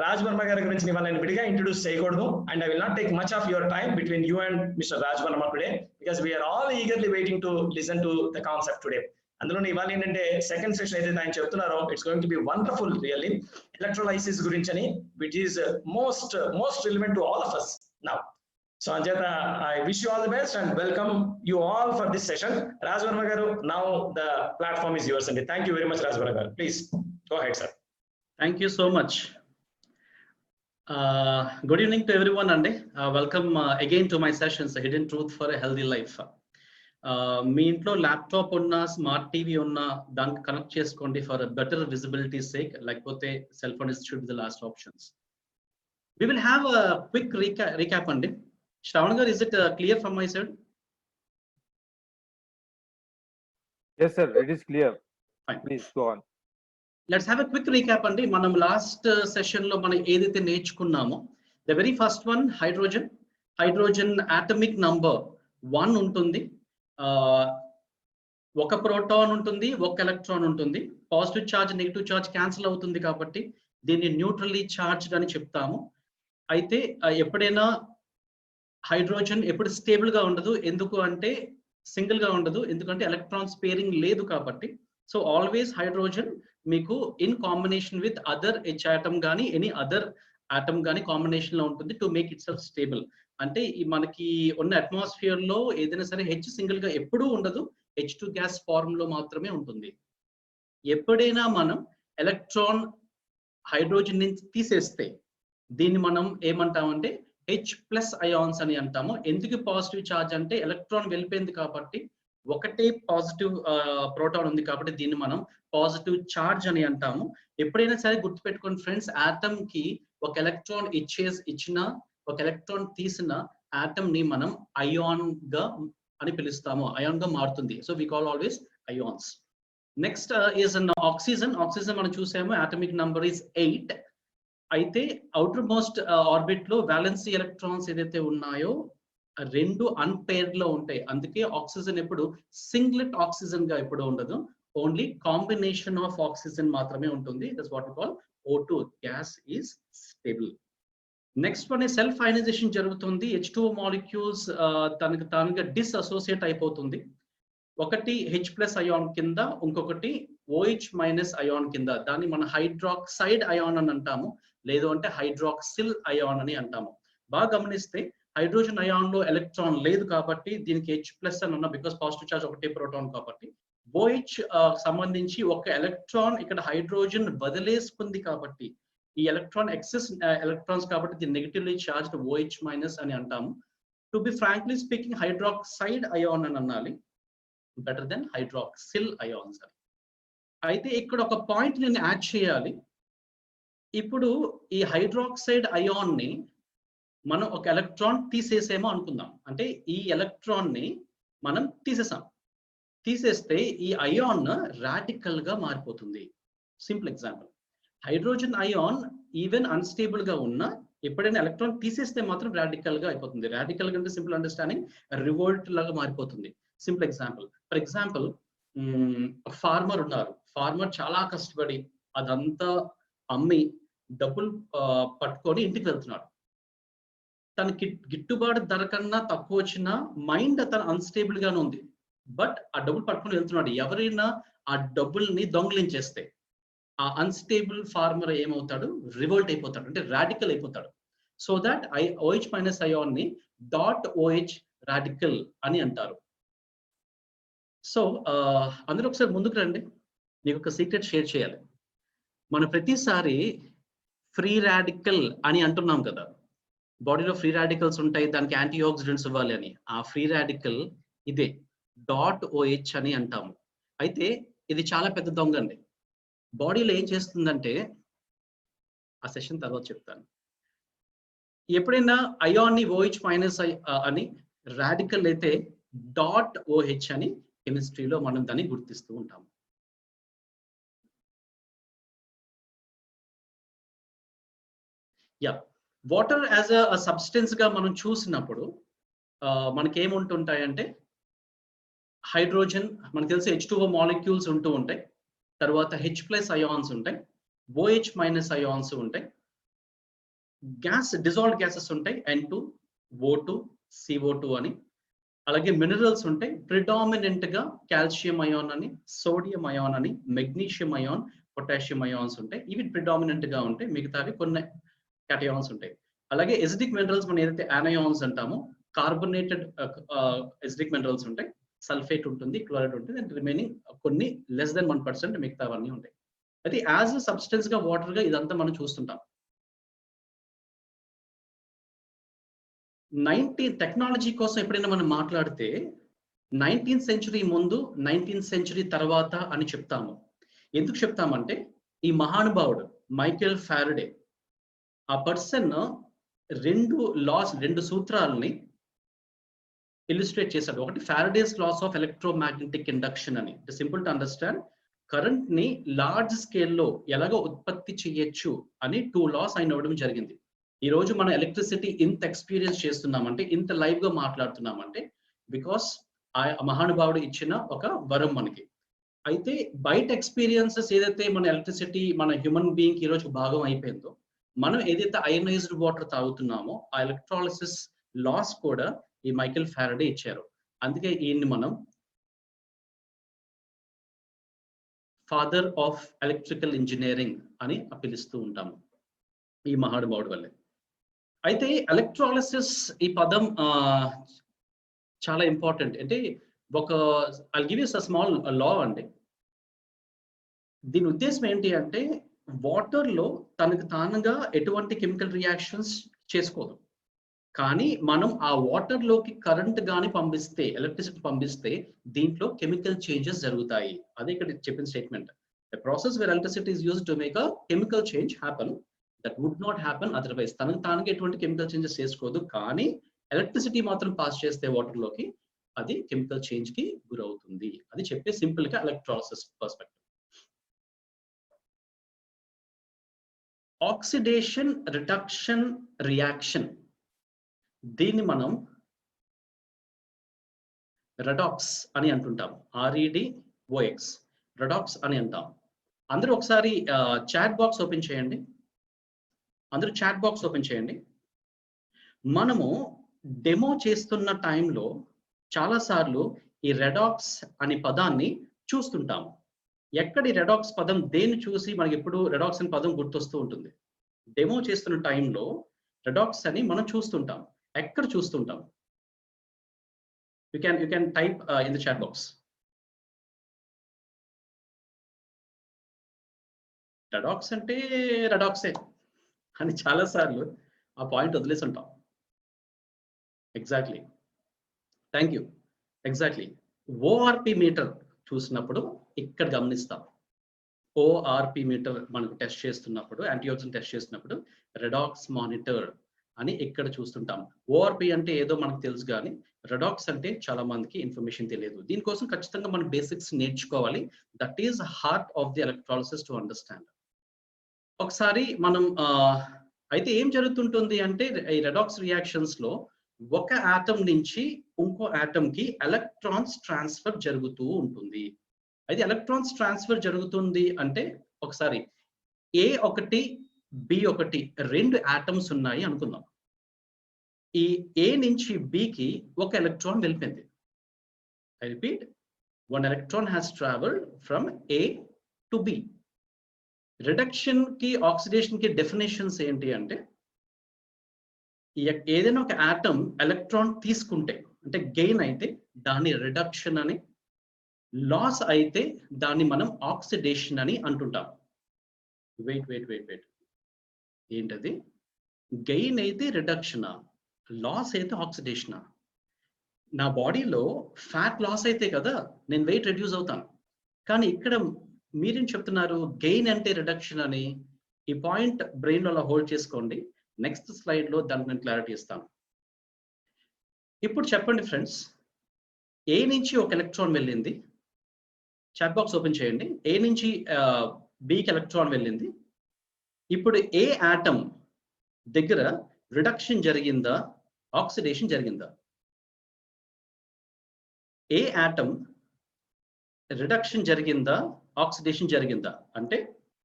Raj Verma గారి గురించి ఇవాళ నేను విడిగా ఇంట్రొడ్యూస్ చేయకూడదు, and I will not take much of your time between you and Mr. Raj Verma today, because we are all eagerly waiting to listen to the concept today. అందులో ఇవాళ ఏంటంటే second session ఏదైతే ఆయన చెప్తున్నారో, it's going to be wonderful really, electrolysis గురించి అని, which is most relevant to all of us now. So Anjata, I wish you all the best and welcome you all for this session. Raj Verma garu, now the platform is yours, and thank you very much, Raj Verma garu. Please go ahead, sir. Thank you so much. Good evening to everyone, and welcome again to my sessions, Hidden Truth for a Healthy Life. మీ ఇంట్లో laptop ఉన్న, smart TV ఉన్న, దానికి connect చేసుకోండి for better visibility sake, లేకపోతే cell phone is should be the last options. We will have a quick recap అండి. Shravan garu, is it clear from my side? Yes sir, it is clear. Fine. Please go on. Let's have a quick recap andi. Manam last session lo మనం ఏదైతే నేర్చుకున్నామో, the very first one, hydrogen atomic number 1 ఉంటుంది. ఒక proton ఉంటుంది, ఒక electron ఉంటుంది. Positive charge negative charge cancel అవుతుంది కాబట్టి దీన్ని న్యూట్రల్లీ చార్జ్డ్ అని చెప్తాము. అయితే ఎప్పుడైనా హైడ్రోజన్ ఎప్పుడు స్టేబుల్ గా ఉండదు, ఎందుకు అంటే సింగిల్ గా ఉండదు, ఎందుకంటే ఎలక్ట్రాన్ స్పేరింగ్ లేదు కాబట్టి. సో ఆల్వేస్ హైడ్రోజన్ మీకు in combination with other H atom కానీ ఎనీ అదర్ ఆటమ్ కానీ కాంబినేషన్ లో ఉంటుంది to make it self stable. అంటే మనకి ఉన్న అట్మాస్ఫియర్ లో ఏదైనా సరే హెచ్ సింగిల్ గా ఎప్పుడూ ఉండదు, H2 గ్యాస్ ఫార్మ్ లో మాత్రమే ఉంటుంది. ఎప్పుడైనా మనం ఎలక్ట్రాన్ హైడ్రోజన్ నుంచి తీసేస్తే దీన్ని మనం ఏమంటామంటే H+ అయాన్స్ అని అంటాము. ఎందుకు పాజిటివ్ చార్జ్ అంటే ఎలక్ట్రాన్ వెళ్ళిపోయింది కాబట్టి, ఒకటే పాజిటివ్ ప్రోటాన్ ఉంది కాబట్టి దీన్ని మనం పాజిటివ్ చార్జ్ అని అంటాము. ఎప్పుడైనా సరే గుర్తుపెట్టుకోండి ఫ్రెండ్స్, ఆటమ్ కి ఒక ఎలక్ట్రాన్ ఇచ్చిన, ఒక ఎలక్ట్రాన్ తీసిన ఆటమ్ ని మనం అయాన్ గా అని పిలుస్తాము, అయాన్ గా మారుతుంది. So we call always ions. Next is an oxygen. Oxygen మనం చూసాము, అటామిక్ నంబర్ ఈజ్ 8. అయితే అవుటర్ మోస్ట్ ఆర్బిట్ లో వ్యాలెన్సీ ఎలక్ట్రాన్స్ ఏదైతే ఉన్నాయో రెండు అన్పేర్డ్ లో ఉంటాయి. అందుకే ఆక్సిజన్ ఎప్పుడు సింగ్లెట్ ఆక్సిజన్ గా ఎప్పుడు ఉండదు, ఓన్లీ కాంబినేషన్ ఆఫ్ ఆక్సిజన్ మాత్రమే ఉంటుంది. That's what we call O2, gas is stable. Next one self ionisation జరుగుతుంది. H2O మాలిక్యూల్స్ తనకు తానుగా డిస్అసోసియేట్ అయిపోతుంది. ఒకటి H+ అయాన్ కింద, ఇంకొకటి OH- అయాన్ కింద. దాన్ని మనం హైడ్రాక్సైడ్ అయాన్ అని అంటాము, లేదు అంటే హైడ్రాక్సిల్ అయాన్ అని అంటాము. బాగా గమనిస్తే హైడ్రోజన్ అయాన్ లో ఎలక్ట్రాన్ లేదు కాబట్టి దీనికి H+ అని అన్నా, బికాస్ పాజిటివ్ చార్జ్ ఒకటే ప్రోటాన్ కాబట్టి. OH సంబంధించి ఒక ఎలక్ట్రాన్ ఇక్కడ హైడ్రోజన్ వదిలేసుకుంది కాబట్టి, ఈ ఎలక్ట్రాన్ ఎక్సెస్ ఎలక్ట్రాన్స్ కాబట్టి దీన్ని నెగిటివ్లీ చార్జ్డ్ OH- అని అంటాము. To be frankly speaking hydroxide ion అని అనాలి, బెటర్ దెన్ హైడ్రాక్సిల్ అయాన్స్ అని. అయితే ఇక్కడ ఒక పాయింట్ నేను యాడ్ చేయాలి. ఇప్పుడు ఈ హైడ్రాక్సైడ్ అయాన్ ని మనం ఒక ఎలక్ట్రాన్ తీసేసేమో అనుకుందాం. అంటే ఈ ఎలక్ట్రాన్ ని మనం తీసేస్తే ఈ అయాన్ రాడికల్ గా మారిపోతుంది. Simple example, hydrogen ion even unstable గా ఉన్న ఎప్పుడైనా ఎలక్ట్రాన్ తీసేస్తే మాత్రం రాడికల్ గా అయిపోతుంది. రాడికల్ అంటే సింపుల్ అండర్స్టాండింగ్, రివోల్ట్ లాగా మారిపోతుంది. Simple example, for example farmer ఉన్నారు. ఫార్మర్ చాలా కష్టపడి అదంతా అమ్మి డబ్బులు పట్టుకొని ఇంటికి వెళ్తున్నాడు. తనకి గిట్టుబాటు ధర కన్నా తక్కువ వచ్చిన మైండ్ తను అన్స్టేబుల్ గానే ఉంది, బట్ ఆ డబ్బులు పట్టుకొని వెళ్తున్నాడు. ఎవరైనా ఆ డబ్బుల్ని దొంగిలించేస్తే ఆ అన్స్టేబుల్ ఫార్మర్ ఏమవుతాడు, రివోల్ట్ అయిపోతాడు, అంటే రాడికల్ అయిపోతాడు. సో దాట్ OH- అయాన్ ని .OH రాడికల్ అని అంటారు. సో అందరూ ఒకసారి ముందుకు రండి, మీకు ఒక సీక్రెట్ షేర్ చేయాలి. మనం ప్రతిసారి ఫ్రీ రాడికల్ అని అంటున్నాం కదా, బాడీలో ఫ్రీ రాడికల్స్ ఉంటాయి, దానికి యాంటీ ఆక్సిడెంట్స్ ఇవ్వాలి అని. ఆ ఫ్రీ రాడికల్ ఇదే .OH అని అంటాము. అయితే ఇది చాలా పెద్ద దొంగ అండి. బాడీలో ఏం చేస్తుందంటే, ఆ సెషన్ తర్వాత చెప్తాను. ఎప్పుడైనా అయాన్ ని OH- అని, రాడికల్ అయితే .OH అని కెమిస్ట్రీలో మనం దాన్ని గుర్తిస్తూ ఉంటాము. వాటర్ యాజ్ అ సబ్స్టెన్స్ గా మనం చూసినప్పుడు మనకి ఏముంటుంటాయంటే, హైడ్రోజన్ మనకు తెలిసి H2O మాలిక్యూల్స్ ఉంటూ ఉంటాయి, తర్వాత H+ అయాన్స్ ఉంటాయి, OH- అయాన్స్ ఉంటాయి, డిజాల్వ్డ్ గ్యాసెస్ ఉంటాయి, N2, O2, CO2 అని. అలాగే మినరల్స్ ఉంటాయి, ప్రిడామినెంట్ గా కాల్షియం అయాన్ అని, సోడియం అయాన్ అని, మెగ్నీషియం అయాన్, పొటాషియం అయాన్స్ ఉంటాయి. ఇవి ప్రిడామినెంట్ గా ఉంటాయి, మిగతావి కొన్ని క్యాటయాన్స్ ఉంటాయి. అలాగే ఎసిడిక్ మినరల్స్ మనం ఏదైతే యానయాన్స్ అంటామో, కార్బోనేటెడ్ ఎసిడిక్ మినరల్స్ ఉంటాయి, సల్ఫేట్ ఉంటుంది, క్లోరైడ్ ఉంటుంది, అండ్ రిమైనింగ్ కొన్ని లెస్ దెన్ 1% మిగతావన్నీ ఉంటాయి. అయితే యాజ్ సబ్స్టెన్స్ గా వాటర్ గా ఇదంతా మనం చూస్తుంటాం. టెక్నాలజీ కోసం ఎప్పుడైనా మనం మాట్లాడితే 19th సెంచురీ ముందు 19th సెంచురీ తర్వాత అని చెప్తాము. ఎందుకు చెప్తామంటే ఈ మహానుభావుడు మైకేల్ ఫారడే ఆ పర్సన్ రెండు సూత్రాలని ఇల్లుస్ట్రేట్ చేశాడు. ఒకటి Faraday's laws of electromagnetic induction అని, సింపుల్ టు అండర్స్టాండ్, కరెంట్ ని లార్జ్ స్కేల్లో ఎలాగో ఉత్పత్తి చేయొచ్చు అని 2 లాస్ ఆయన ఇవ్వడం జరిగింది. ఈ రోజు మనం ఎలక్ట్రిసిటీ ఇంత ఎక్స్పీరియన్స్ చేస్తున్నామంటే, ఇంత లైవ్ గా మాట్లాడుతున్నామంటే బికాస్ ఆ మహానుభావుడు ఇచ్చిన ఒక వరం మనకి. అయితే బయట ఎక్స్పీరియన్సెస్ ఏదైతే మన ఎలక్ట్రిసిటీ మన హ్యూమన్ బీయింగ్ ఈ రోజు భాగం అయిపోయిందో, మనం ఏదైతే అయనైజ్డ్ వాటర్ తాగుతున్నామో ఆ ఎలక్ట్రాలిసిస్ లాస్ కూడా ఈ మైకేల్ ఫారడే ఇచ్చారు. అందుకే ఈయన్ని మనం ఫాదర్ ఆఫ్ ఎలక్ట్రికల్ ఇంజనీరింగ్ అని పిలుస్తూ ఉంటాము ఈ మహానుభావుడు వల్లే. అయితే ఎలక్ట్రాలిసిస్ ఈ పదం చాలా ఇంపార్టెంట్. అంటే I'll give you a small law అండి. దీని ఉద్దేశం ఏంటి అంటే, వాటర్ లో తనకు తానుగా ఎటువంటి కెమికల్ రియాక్షన్స్ చేసుకోదు, కానీ మనం ఆ వాటర్ లోకి కరెంట్ గాని పంపిస్తే, ఎలక్ట్రిసిటీ పంపిస్తే దీంట్లో కెమికల్ చేంజెస్ జరుగుతాయి. అదే ఇక్కడ చెప్పిన statement. The process where electricity is used to make a chemical change happen that would not happen otherwise. తనకు తానుగా ఎటువంటి కెమికల్ చేంజెస్ చేసుకోదు, కానీ ఎలక్ట్రిసిటీ మాత్రం పాస్ చేస్తే వాటర్ లోకి అది కెమికల్ చేంజ్ కి గురవుతుంది. అది చెప్పే సింపుల్ గా electrolysis perspective. Oxidation reduction reaction, దీన్ని మనం రెడాక్స్ అని అంటుంటాం. REDOX, రెడాక్స్ అని అంటాం. అందరూ ఒకసారి చాట్ బాక్స్ ఓపెన్ చేయండి. మనము డెమో చేస్తున్న టైంలో చాలా సార్లు ఈ రెడాక్స్ అనే పదాన్ని చూస్తుంటాము. ఎక్కడి రెడాక్స్ పదం దేన్ని చూసి మనకి ఎప్పుడు రెడాక్స్ అనే పదం గుర్తొస్తూ ఉంటుంది. డెమో చేస్తున్న టైంలో రెడాక్స్ అని మనం చూస్తుంటాం. ఎక్కడ చూస్తుంటాం? You can type in the chat box. Redox అంటే రెడాక్సే అని చాలా సార్లు ఆ పాయింట్ వదిలేసి ఉంటాం. Exactly, thank you. Exactly, ORP meter చూసినప్పుడు ఇక్కడ గమనిస్తాం. ఓఆర్పి మీటర్ మనకు టెస్ట్ చేస్తున్నప్పుడు, యాంటీఆక్సిడెంట్ టెస్ట్ చేస్తున్నప్పుడు రెడాక్స్ మానిటర్ అని ఇక్కడ చూస్తుంటాం. ఓఆర్పి అంటే ఏదో మనకు తెలుసు, కానీ రెడాక్స్ అంటే చాలా మందికి ఇన్ఫర్మేషన్ తెలియదు. దీనికోసం ఖచ్చితంగా మనం బేసిక్స్ నేర్చుకోవాలి. That is heart of the electrolysis to understand. ఒకసారి మనం అయితే ఏం జరుగుతుంటుంది అంటే, ఈ రెడాక్స్ రియాక్షన్స్ లో ఒక ఆటం నుంచి ఇంకో ఆటం కి ఎలక్ట్రాన్స్ ట్రాన్స్ఫర్ జరుగుతూ ఉంటుంది. అయితే ఎలక్ట్రాన్స్ ట్రాన్స్ఫర్ జరుగుతుంది అంటే, ఒకసారి A1 B1 రెండు ఆటమ్స్ ఉన్నాయి అనుకుందాం. ఈ A నుంచి B కి ఒక ఎలక్ట్రాన్ వెళ్ళిపోయింది. I repeat, one electron has traveled from A to B. Reduction కి ఆక్సిడేషన్ కి డెఫినేషన్స్ ఏంటి అంటే, ఏదైనా ఒక ఆటం ఎలక్ట్రాన్ తీసుకుంటే అంటే గెయిన్ అయితే దాన్ని రిడక్షన్ అని, లాస్ అయితే దాన్ని మనం ఆక్సిడేషన్ అని అంటుంటాం. వెయిట్ ఏంటది? గెయిన్ అయితే రిడక్షనా, లాస్ అయితే ఆక్సిడేషనా? నా బాడీలో ఫ్యాట్ లాస్ అయితే కదా నేను వెయిట్ రెడ్యూస్ అవుతాను, కానీ ఇక్కడ మీరేం చెప్తున్నారు గెయిన్ అంటే రిడక్షన్ అని. ఈ పాయింట్ బ్రెయిన్ లో అలా హోల్డ్ చేసుకోండి. నెక్స్ట్ స్లైడ్ లో దానికి నేను క్లారిటీ ఇస్తాను. ఇప్పుడు చెప్పండి ఫ్రెండ్స్, ఏ నుంచి ఒక ఎలక్ట్రాన్ వెళ్ళింది, చాట్ బాక్స్ ఓపెన్ చేయండి. ఏ నుంచి బికి ఎలక్ట్రాన్ వెళ్ళింది. ఇప్పుడు ఏ ఆటం దగ్గర రిడక్షన్ జరిగిందా, ఆక్సిడేషన్ జరిగిందా? ఏ ఆటం రిడక్షన్ జరిగిందా, ఆక్సిడేషన్ జరిగిందా? అంటే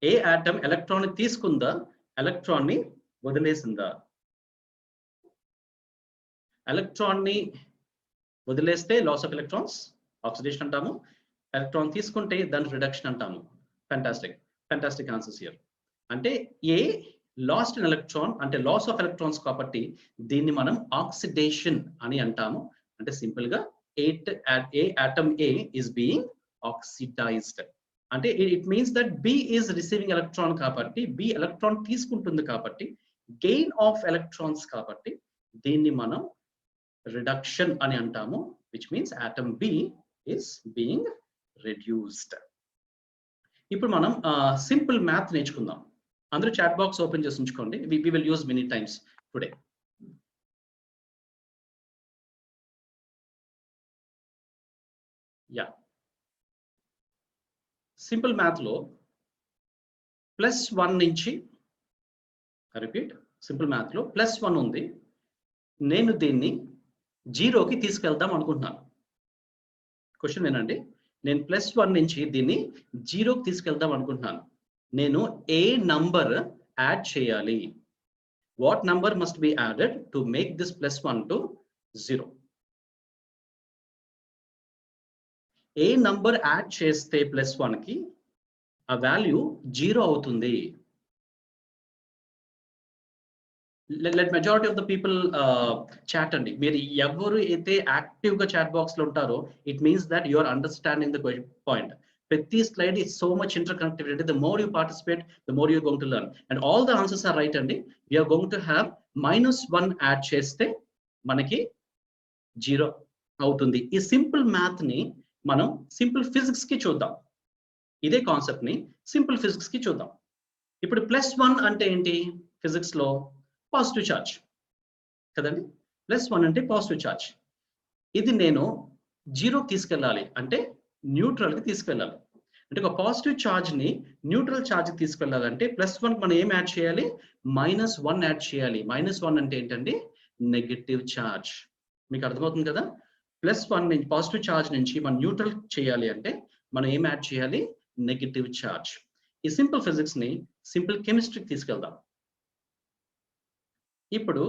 ఏ ఆటం ఎలక్ట్రాన్ తీసుకుందా, ఎలక్ట్రాన్ ని వదిలేసిందా? ఎలక్ట్రాన్ ని వదిలేస్తే లాస్ ఆఫ్ ఎలక్ట్రాన్స్ ఆక్సిడేషన్ అంటాము. ఎలక్ట్రాన్ తీసుకుంటే దాన్ని రిడక్షన్ అంటాము. Fantastic answers here. అంటే ఏ లాస్ట్ ఇన్ ఎలక్ట్రాన్ అంటే లాస్ ఆఫ్ ఎలక్ట్రాన్స్ కాబట్టి దీన్ని మనం ఆక్సిడేషన్ అని అంటాము. అంటే సింపుల్ గా atom A is being oxidized. అంటే it means that B is receiving electron కాబట్టి B ఎలక్ట్రాన్ తీసుకుంటుంది కాబట్టి గెయిన్ ఆఫ్ ఎలక్ట్రాన్స్ కాబట్టి దీన్ని మనం రిడక్షన్ అని అంటాము. which means atom B is being reduced. ఇప్పుడు మనం సింపుల్ మ్యాథ్ నేర్చుకుందాం. అందరూ చాట్ బాక్స్ ఓపెన్ చేసి ఉంచుకోండి. we will use many times today. Yeah, simple math లో +1 నుంచి రిపీట్, సింపుల్ మ్యాథ్ లో +1 ఉంది. నేను దీన్ని 0కి తీసుకెళ్దాం అనుకుంటున్నాను. క్వశ్చన్ వినండి. నేను +1 నుంచి దీన్ని 0కి తీసుకెళ్దాం అనుకుంటున్నాను. నేను ఏ నంబర్ యాడ్ చేయాలి? What number must be added to make this +1 to 0? ఏ నంబర్ యాడ్ చేస్తే +1 కి ఆ వాల్యూ 0 అవుతుంది? Let majority of the people chat అండి. మీరు ఎవరు అయితే యాక్టివ్ గా చాట్ బాక్స్ లో ఉంటారో it means that you are understanding the point. ప్రతి slide is so much interconnectivity. The more you participate the more you going to learn and all the answers are right అండి. We're going to have -1 add చేస్తే మనకి 0 అవుతుంది. ఈ simple math ని మనం simple physics కి చూద్దాం. ఇదే కాన్సెప్ట్ ని సింపుల్ ఫిజిక్స్ కి చూద్దాం. ఇప్పుడు +1 అంటే ఏంటి? ఫిజిక్స్ లో పాజిటివ్ ఛార్జ్ కదండి. +1 అంటే పాజిటివ్ ఛార్జ్. ఇది నేను 0కి తీసుకెళ్ళాలి అంటే న్యూట్రల్ కి తీసుకెళ్ళాలి. అంటే ఒక పాజిటివ్ ఛార్జ్ ని న్యూట్రల్ ఛార్జ్ కి తీసుకెళ్ళాలంటే +1 మనం ఏం యాడ్ చేయాలి? -1 యాడ్ చేయాలి. -1 అంటే ఏంటండి? Negative charge. మీకు అర్థమవుతుంది కదా? +1 నుంచి పాజిటివ్ ఛార్జ్ నుంచి మనం న్యూట్రల్ చేయాలి అంటే మనం ఏం యాడ్ చేయాలి? Negative charge. ఈ సింపుల్ ఫిజిక్స్ ని సింపుల్ కెమిస్ట్రీకి తీసుకెళ్దాం. ఇప్పుడు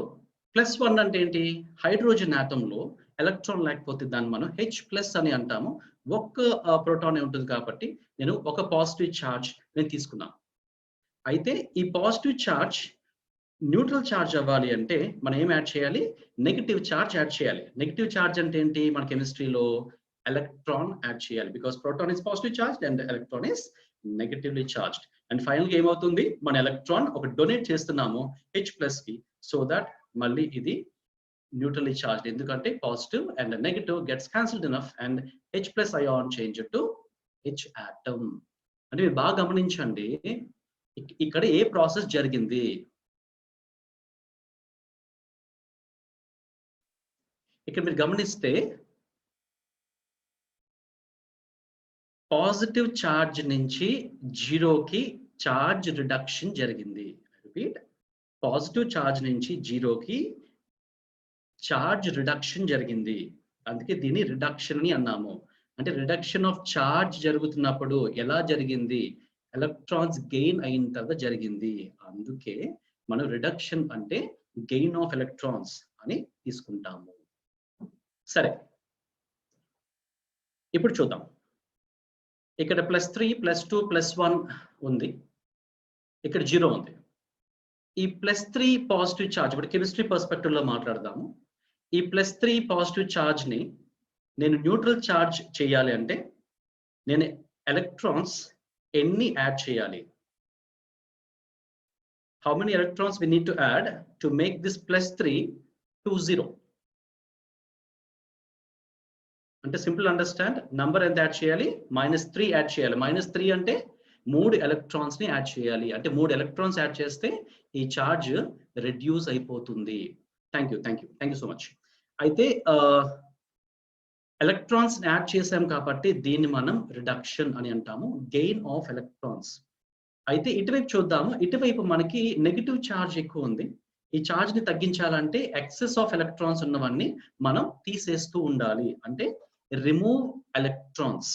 +1 అంటే ఏంటి? హైడ్రోజన్ ఆటమ్ లో ఎలక్ట్రాన్ లేకపోతే దాన్ని మనం H+ అని అంటాము. ఒక్క ప్రోటాన్ ఉంటుంది కాబట్టి నేను ఒక పాజిటివ్ ఛార్జ్ నేను తీసుకున్నాను. అయితే ఈ పాజిటివ్ ఛార్జ్ న్యూట్రల్ ఛార్జ్ అవ్వాలి అంటే మనం ఏం యాడ్ చేయాలి? నెగటివ్ ఛార్జ్ యాడ్ చేయాలి. నెగటివ్ ఛార్జ్ అంటే ఏంటి? మన కెమిస్ట్రీలో ఎలక్ట్రాన్ యాడ్ చేయాలి. Because proton is positive charge and electron is negatively charged. And final గా ఏమవుతుంది? మన ఎలక్ట్రాన్ ఒక డొనేట్ చేస్తున్నాము H+ కి. సో దట్ మళ్ళీ ఇది న్యూట్రల్లీ ఛార్జ్డ్. ఎందుకంటే positive and negative gets cancelled enough and H+ ion change to H atom. అంటే మీరు బాగా గమనించండి, ఇక్కడ ఏ ప్రాసెస్ జరిగింది? ఇక్కడ మీరు గమనిస్తే పాజిటివ్ ఛార్జ్ నుంచి 0కి ఛార్జ్ రిడక్షన్ జరిగింది. రిపీట్, పాజిటివ్ ఛార్జ్ నుంచి 0కి ఛార్జ్ రిడక్షన్ జరిగింది. అందుకే దీన్ని రిడక్షన్ అని అన్నాము. అంటే రిడక్షన్ ఆఫ్ ఛార్జ్ జరుగుతున్నప్పుడు ఎలా జరిగింది? ఎలక్ట్రాన్స్ గెయిన్ అయిన తర్వాత జరిగింది. అందుకే మనం రిడక్షన్ అంటే గెయిన్ ఆఫ్ ఎలక్ట్రాన్స్ అని తీసుకుంటాము. సరే, ఇప్పుడు చూద్దాం. ఇక్కడ +3, +2, +1 ఉంది. ఇక్కడ 0 ఉంది. ఈ +3 పాజిటివ్ ఛార్జ్, ఇప్పుడు కెమిస్ట్రీ పర్స్పెక్టివ్ లో మాట్లాడదాము. ఈ +3 పాజిటివ్ ఛార్జ్ ని నేను న్యూట్రల్ ఛార్జ్ చేయాలి అంటే నేను ఎలక్ట్రాన్స్ ఎన్ని యాడ్ చేయాలి? How many electrons we need to add to make this +3 to 0? అంటే సింపుల్ అండర్స్టాండ్, నంబర్ ఎంత యాడ్ చేయాలి? -3 యాడ్ చేయాలి. -3 అంటే 3 ఎలక్ట్రాన్స్ ని యాడ్ చేయాలి. అంటే 3 ఎలక్ట్రాన్స్ యాడ్ చేస్తే ఈ ఛార్జ్ రెడ్యూస్ అయిపోతుంది. Thank you so much. అయితే ఎలక్ట్రాన్స్ యాడ్ చేసాం కాబట్టి దీన్ని మనం రిడక్షన్ అని అంటాము, గెయిన్ ఆఫ్ ఎలక్ట్రాన్స్. అయితే ఇటువైపు చూద్దాము. ఇటువైపు మనకి నెగటివ్ ఛార్జ్ ఎక్కువ ఉంది. ఈ ఛార్జ్ ని తగ్గించాలంటే ఎక్సెస్ ఆఫ్ ఎలక్ట్రాన్స్ ఉన్నవన్నీ మనం తీసేస్తూ ఉండాలి. అంటే రిమూవ్ ఎలక్ట్రాన్స్.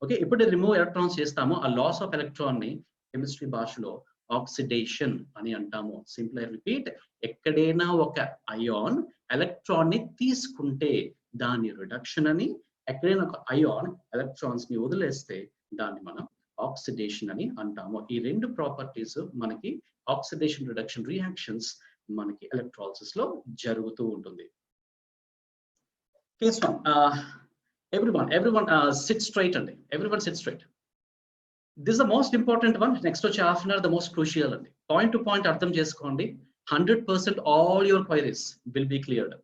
ఓకే, ఇప్పుడు రిమూవ్ ఎలక్ట్రాన్స్ చేస్తాము. ఆ లాస్ ఆఫ్ ఎలక్ట్రాన్ ని కెమిస్ట్రీ భాషలో ఆక్సిడేషన్ అని అంటాము. సింపుల్ రిపీట్, ఎక్కడైనా ఒక అయాన్ ఎలక్ట్రాన్ ని తీసుకుంటే దాని రిడక్షన్ అని, ఎక్కడైనా ఒక అయాన్ ఎలక్ట్రాన్స్ ని వదిలేస్తే దాన్ని మనం ఆక్సిడేషన్ అని అంటాము. ఈ రెండు ప్రాపర్టీస్ మనకి ఆక్సిడేషన్ రిడక్షన్ రియాక్షన్స్ మనకి ఎలక్ట్రాలిసిస్ లో జరుగుతూ ఉంటుంది. Case 1, everyone sit straight అండి. Everyone sit straight. This is the most important one. Next వచ్చే half an hour the most crucial అండి. Point to point అర్థం చేసుకోండి. 100% all your queries will be cleared.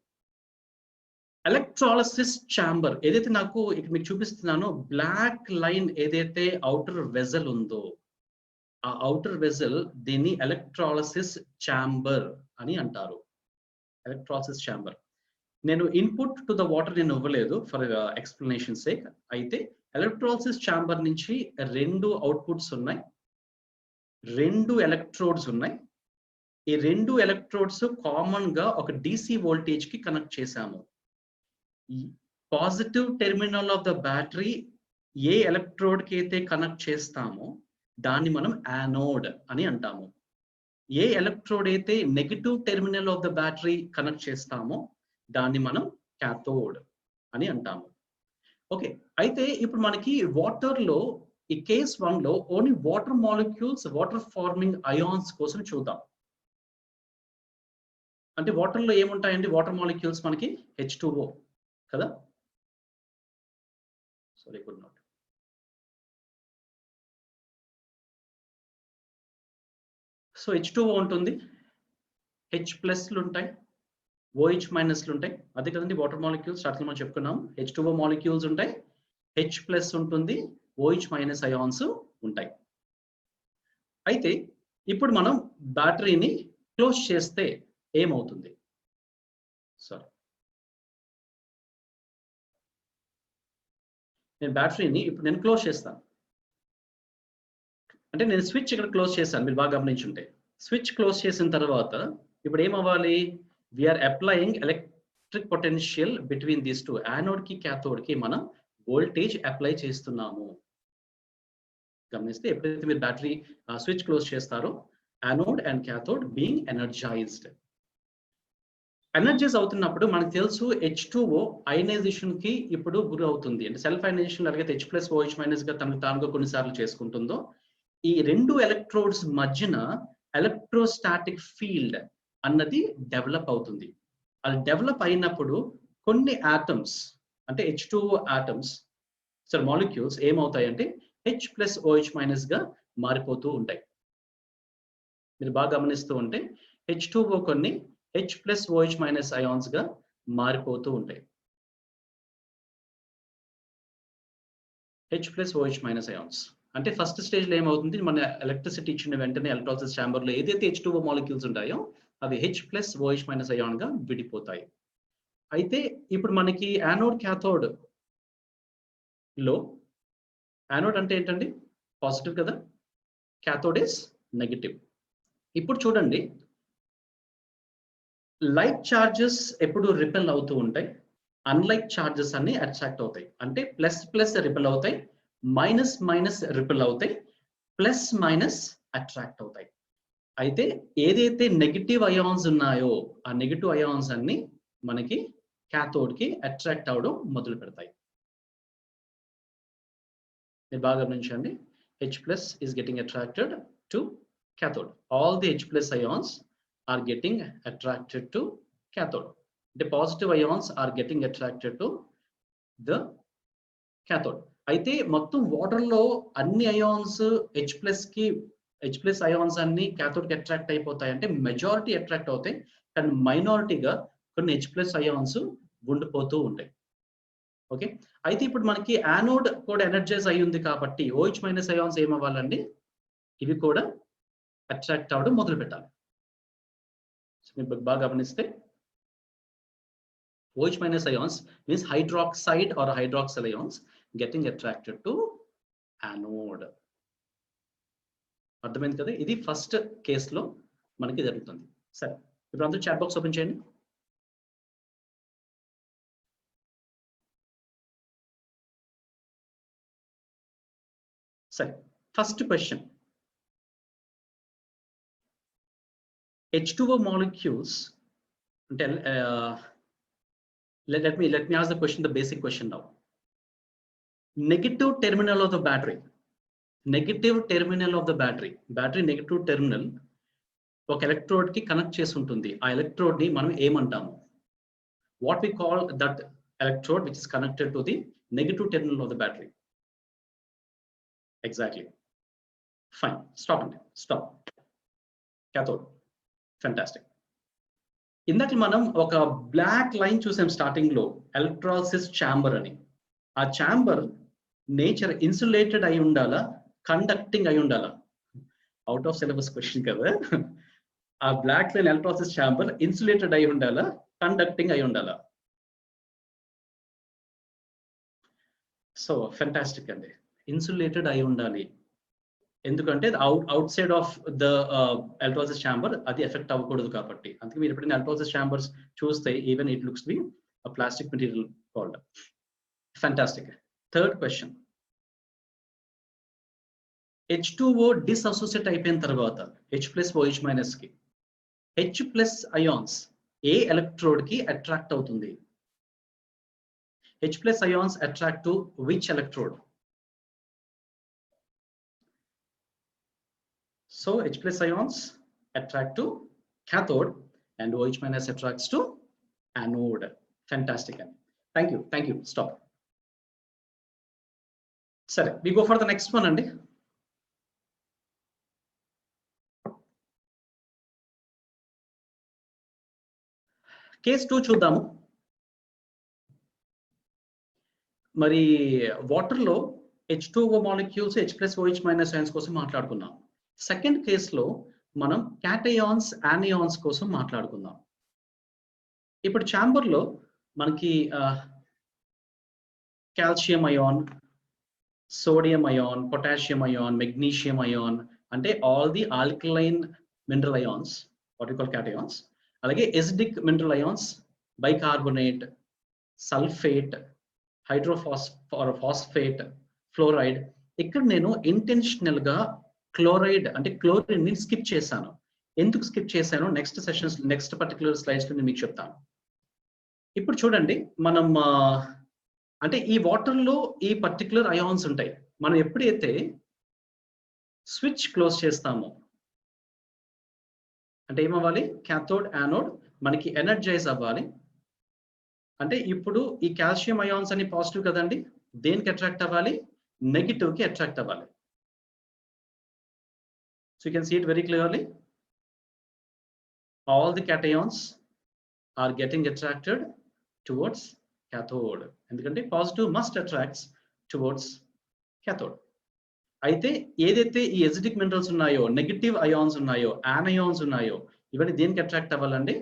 Electrolysis chamber ఏదైతే నాకు ఇక్కడ మీకు చూపిస్తున్నానో, black line ఏదైతే అవుటర్ వెజల్ ఉందో, ఆ అవుటర్ వెజల్ దీన్ని ఎలక్ట్రాలిసిస్ ఛాంబర్ అని అంటారు. Electrolysis chamber. నేను ఇన్పుట్ టు ద వాటర్ నేను ఇవ్వలేదు ఫర్ ఎక్స్ప్లెనేషన్ సేక్. అయితే ఎలక్ట్రాలిసిస్ ఛాంబర్ నుంచి రెండు అవుట్పుట్స్ ఉన్నాయి, రెండు ఎలక్ట్రోడ్స్ ఉన్నాయి. ఈ రెండు ఎలక్ట్రోడ్స్ కామన్ గా ఒక DC వోల్టేజ్ కి కనెక్ట్ చేశాము. Positive terminal of the battery A electrode కి అయితే కనెక్ట్ చేస్తామో దాన్ని మనం యానోడ్ అని అంటాము. ఏ ఎలక్ట్రోడ్ అయితే negative terminal of the battery connect చేస్తామో దాన్ని మనం క్యాథోడ్ అని అంటాము. ఓకే, అయితే ఇప్పుడు మనకి వాటర్ లో ఈ కేస్ 1 లో only water molecules, water farming ions కోసం చూద్దాం. అంటే వాటర్ లో ఏముంటాయండి? వాటర్ మాలిక్యూల్స్ మనకి H2O కదా. Sorry, good not. So H2O ఉంటుంది, H+లు ఉంటాయి, OH- లు ఉంటాయి. అదే కదండి వాటర్ మాలిక్యూల్స్. స్టార్టింగ్ మనం చెప్పుకున్నాం H2O మాలిక్యూల్స్ ఉంటాయి, H+ ఉంటుంది, OH- అయాన్స్ ఉంటాయి. అయితే ఇప్పుడు మనం బ్యాటరీని క్లోజ్ చేస్తే ఏమవుతుంది? సారీ, నేను బ్యాటరీని ఇప్పుడు నేను క్లోజ్ చేస్తాను. అంటే నేను స్విచ్ ఇక్కడ క్లోజ్ చేశాను, మీరు బాగా గమనించుంటే. స్విచ్ క్లోజ్ చేసిన తర్వాత ఇప్పుడు ఏమవ్వాలి? We're applying electric potential between these two. Anode కి క్యాథోడ్ కి మనం వోల్టేజ్ అప్లై చేస్తున్నాము. గమనిస్తే ఎప్పుడైతే మీరు బ్యాటరీ స్విచ్ క్లోజ్ చేస్తారో anode and cathode being energised. Energise అవుతున్నప్పుడు మనకు తెలుసు H2O అయనైజేషన్ కి ఇప్పుడు గురి అవుతుంది. అంటే సెల్ఫ్ అయనైజేషన్ ఎలాగైతే H+OH- గా తనకు తానుగా కొన్నిసార్లు చేసుకుంటుందో, ఈ రెండు ఎలక్ట్రోడ్స్ మధ్యన ఎలక్ట్రోస్టాటిక్ ఫీల్డ్ అన్నది డెవలప్ అవుతుంది. అది డెవలప్ అయినప్పుడు కొన్ని ఆటమ్స్, అంటే H2O ఆటమ్స్, మాలిక్యూల్స్ ఏమవుతాయంటే H+OH- గా మారిపోతూ ఉంటాయి. మీరు బాగా గమనిస్తూ ఉంటే H2O కొన్ని H+OH- అయాన్స్ గా మారిపోతూ ఉంటాయి. H+OH- అయాన్స్ అంటే ఫస్ట్ స్టేజ్ లో ఏమవుతుంది? మన ఎలక్ట్రిసిటీ ఇచ్చిన వెంటనే ఎలక్ట్రాలిసిస్ ఛాంబర్ లో ఏదైతే H2O మాలిక్యూల్స్ ఉంటాయో అవి H+OH- అయాన్ గా విడిపోతాయి. అయితే ఇప్పుడు మనకి యానోడ్ క్యాథోడ్ లో, యానోడ్ అంటే ఏంటండి? పాజిటివ్ కదా, క్యాథోడ్ ఇస్ నెగటివ్. ఇప్పుడు చూడండి, లైట్ చార్జెస్ ఎప్పుడు రిపెల్ అవుతూ ఉంటాయి, అన్లైట్ చార్జెస్ అన్ని అట్రాక్ట్ అవుతాయి. అంటే ప్లస్ రిపెల్ అవుతాయి, మైనస్ రిపెల్ అవుతాయి, ప్లస్ అట్రాక్ట్ అవుతాయి. అయితే ఏదైతే నెగటివ్ అయాన్స్ ఉన్నాయో ఆ నెగటివ్ అయాన్స్ అన్ని మనకి క్యాథోడ్ కి అట్రాక్ట్ అవడం మొదలు పెడతాయి. మీరు బాగా గమనించండి, H+ is getting attracted to cathode. All the H+ ions are getting attracted to cathode. The positive ions are getting attracted to the cathode. అయితే మొత్తం వాటర్ లో అన్ని అయాన్స్ H+ అయాన్స్ అన్ని క్యాథోడ్ కి అట్రాక్ట్ అయిపోతాయి. అంటే మెజారిటీ అట్రాక్ట్ అవుతాయి, కానీ మైనారిటీగా కొన్ని H+ అయాన్స్ ఉండిపోతూ ఉంటాయి. ఓకే, అయితే ఇప్పుడు మనకి యానోడ్ కూడా ఎనర్జైజ్ అయి ఉంది కాబట్టి OH- అయాన్స్ ఏమవ్వాలండి? ఇవి కూడా అట్రాక్ట్ అవ్వడం మొదలు పెట్టాలి. బాగా గమనిస్తే OH- ions means hydroxide or hydroxyl ions getting attracted to anode. అర్థమైంది కదా? ఇది ఫస్ట్ కేస్ లో మనకి జరుగుతుంది. సరే, ఇప్పుడు అందరూ చాట్ బాక్స్ ఓపెన్ చేయండి. సరే, first question. H2O molecules, let me ask the question, the basic question now. Negative terminal of the battery, battery negative terminal ఒక ఎలక్ట్రోడ్ కి కనెక్ట్ చేసి ఉంటుంది. ఆ ఎలక్ట్రోడ్ ని మనం ఏమంటాము? What we call that electrode which is connected to the negative terminal of the battery? Exactly. Fine. Stop. Cathode. Fantastic. ఇందాక మనం ఒక బ్లాక్ లైన్ చూసాం స్టార్టింగ్ లో, ఎలక్ట్రాలిసిస్ ఛాంబర్ అని. ఆ ఛాంబర్ నేచర్ ఇన్సులేటెడ్ అయి ఉండాలా, కండక్టింగ్ అయి ఉండాలా? అవుట్ ఆఫ్ సిలబస్ క్వశ్చన్ కదా. ఆ black line electrolysis chamber insulated అయి ఉండాలా, కండక్టింగ్ అయి ఉండాలా? సో ఫెంటాస్టిక్ అండి, ఇన్సులేటెడ్ అయి ఉండాలి. ఎందుకంటే outside of the electrolysis chamber అది ఎఫెక్ట్ అవ్వకూడదు కాబట్టి. అందుకే మీరు ఎప్పుడైనా ఎలక్ట్రాలిసిస్ ఛాంబర్స్ చూస్తే even it looks be plastic material called. Fantastic. Third question, H2O dissociate అయిపోయిన తర్వాత H+OH- కి H+ అయాన్స్ ఏ ఎలక్ట్రోడ్ కి అట్రాక్ట్ అవుతుంది? H+ ions attract to which electrode? So H+ ions attract to cathode and OH- attracts to anode. Fantastic. Thank you. Stop. Sir, we go for the next one, Andy. Case 2 చూద్దాము. మరి water లో H2O molecules H+OH- ions కోసం మాట్లాడుకున్నాం. Second కేసులో మనం cations, anions కోసం మాట్లాడుకుందాం. ఇప్పుడు ఛాంబర్ లో మనకి calcium ion, sodium ion, potassium ion, magnesium ion, అంటే all the alkaline mineral ions, what you call cations. అలాగే acidic mineral ions, bicarbonate, sulphate, hydrophosphate, fluoride. ఇక్కడ నేను ఇంటెన్షనల్ గా క్లోరైడ్ అంటే క్లోరిన్ ని స్కిప్ చేశాను. ఎందుకు స్కిప్ చేశాను next sessions, next particular slides లో నేను మీకు చెప్తాను. ఇప్పుడు చూడండి, మనం అంటే ఈ వాటర్ లో ఈ పర్టికులర్ అయాన్స్ ఉంటాయి. మనం ఎప్పుడైతే స్విచ్ క్లోజ్ చేస్తామో అంటే ఏమవ్వాలి? క్యాథోడ్, యానోడ్ మనకి ఎనర్జైజ్ అవ్వాలి. అంటే ఇప్పుడు ఈ కాల్షియం అయాన్స్ అని పాజిటివ్ కదండి, దేనికి అట్రాక్ట్ అవ్వాలి? నెగిటివ్ కి అట్రాక్ట్ అవ్వాలి. So you can see it very clearly. All the cations are getting attracted towards cathode. ఎందుకంటే positive must attracts towards cathode. అయితే ఏదైతే ఈ ఎసిడిక్ మినరల్స్ ఉన్నాయో, నెగటివ్ అయాన్స్ ఉన్నాయో, యానయాన్స్ ఉన్నాయో, ఇవన్నీ దేనికి అట్రాక్ట్ అవ్వాలండి?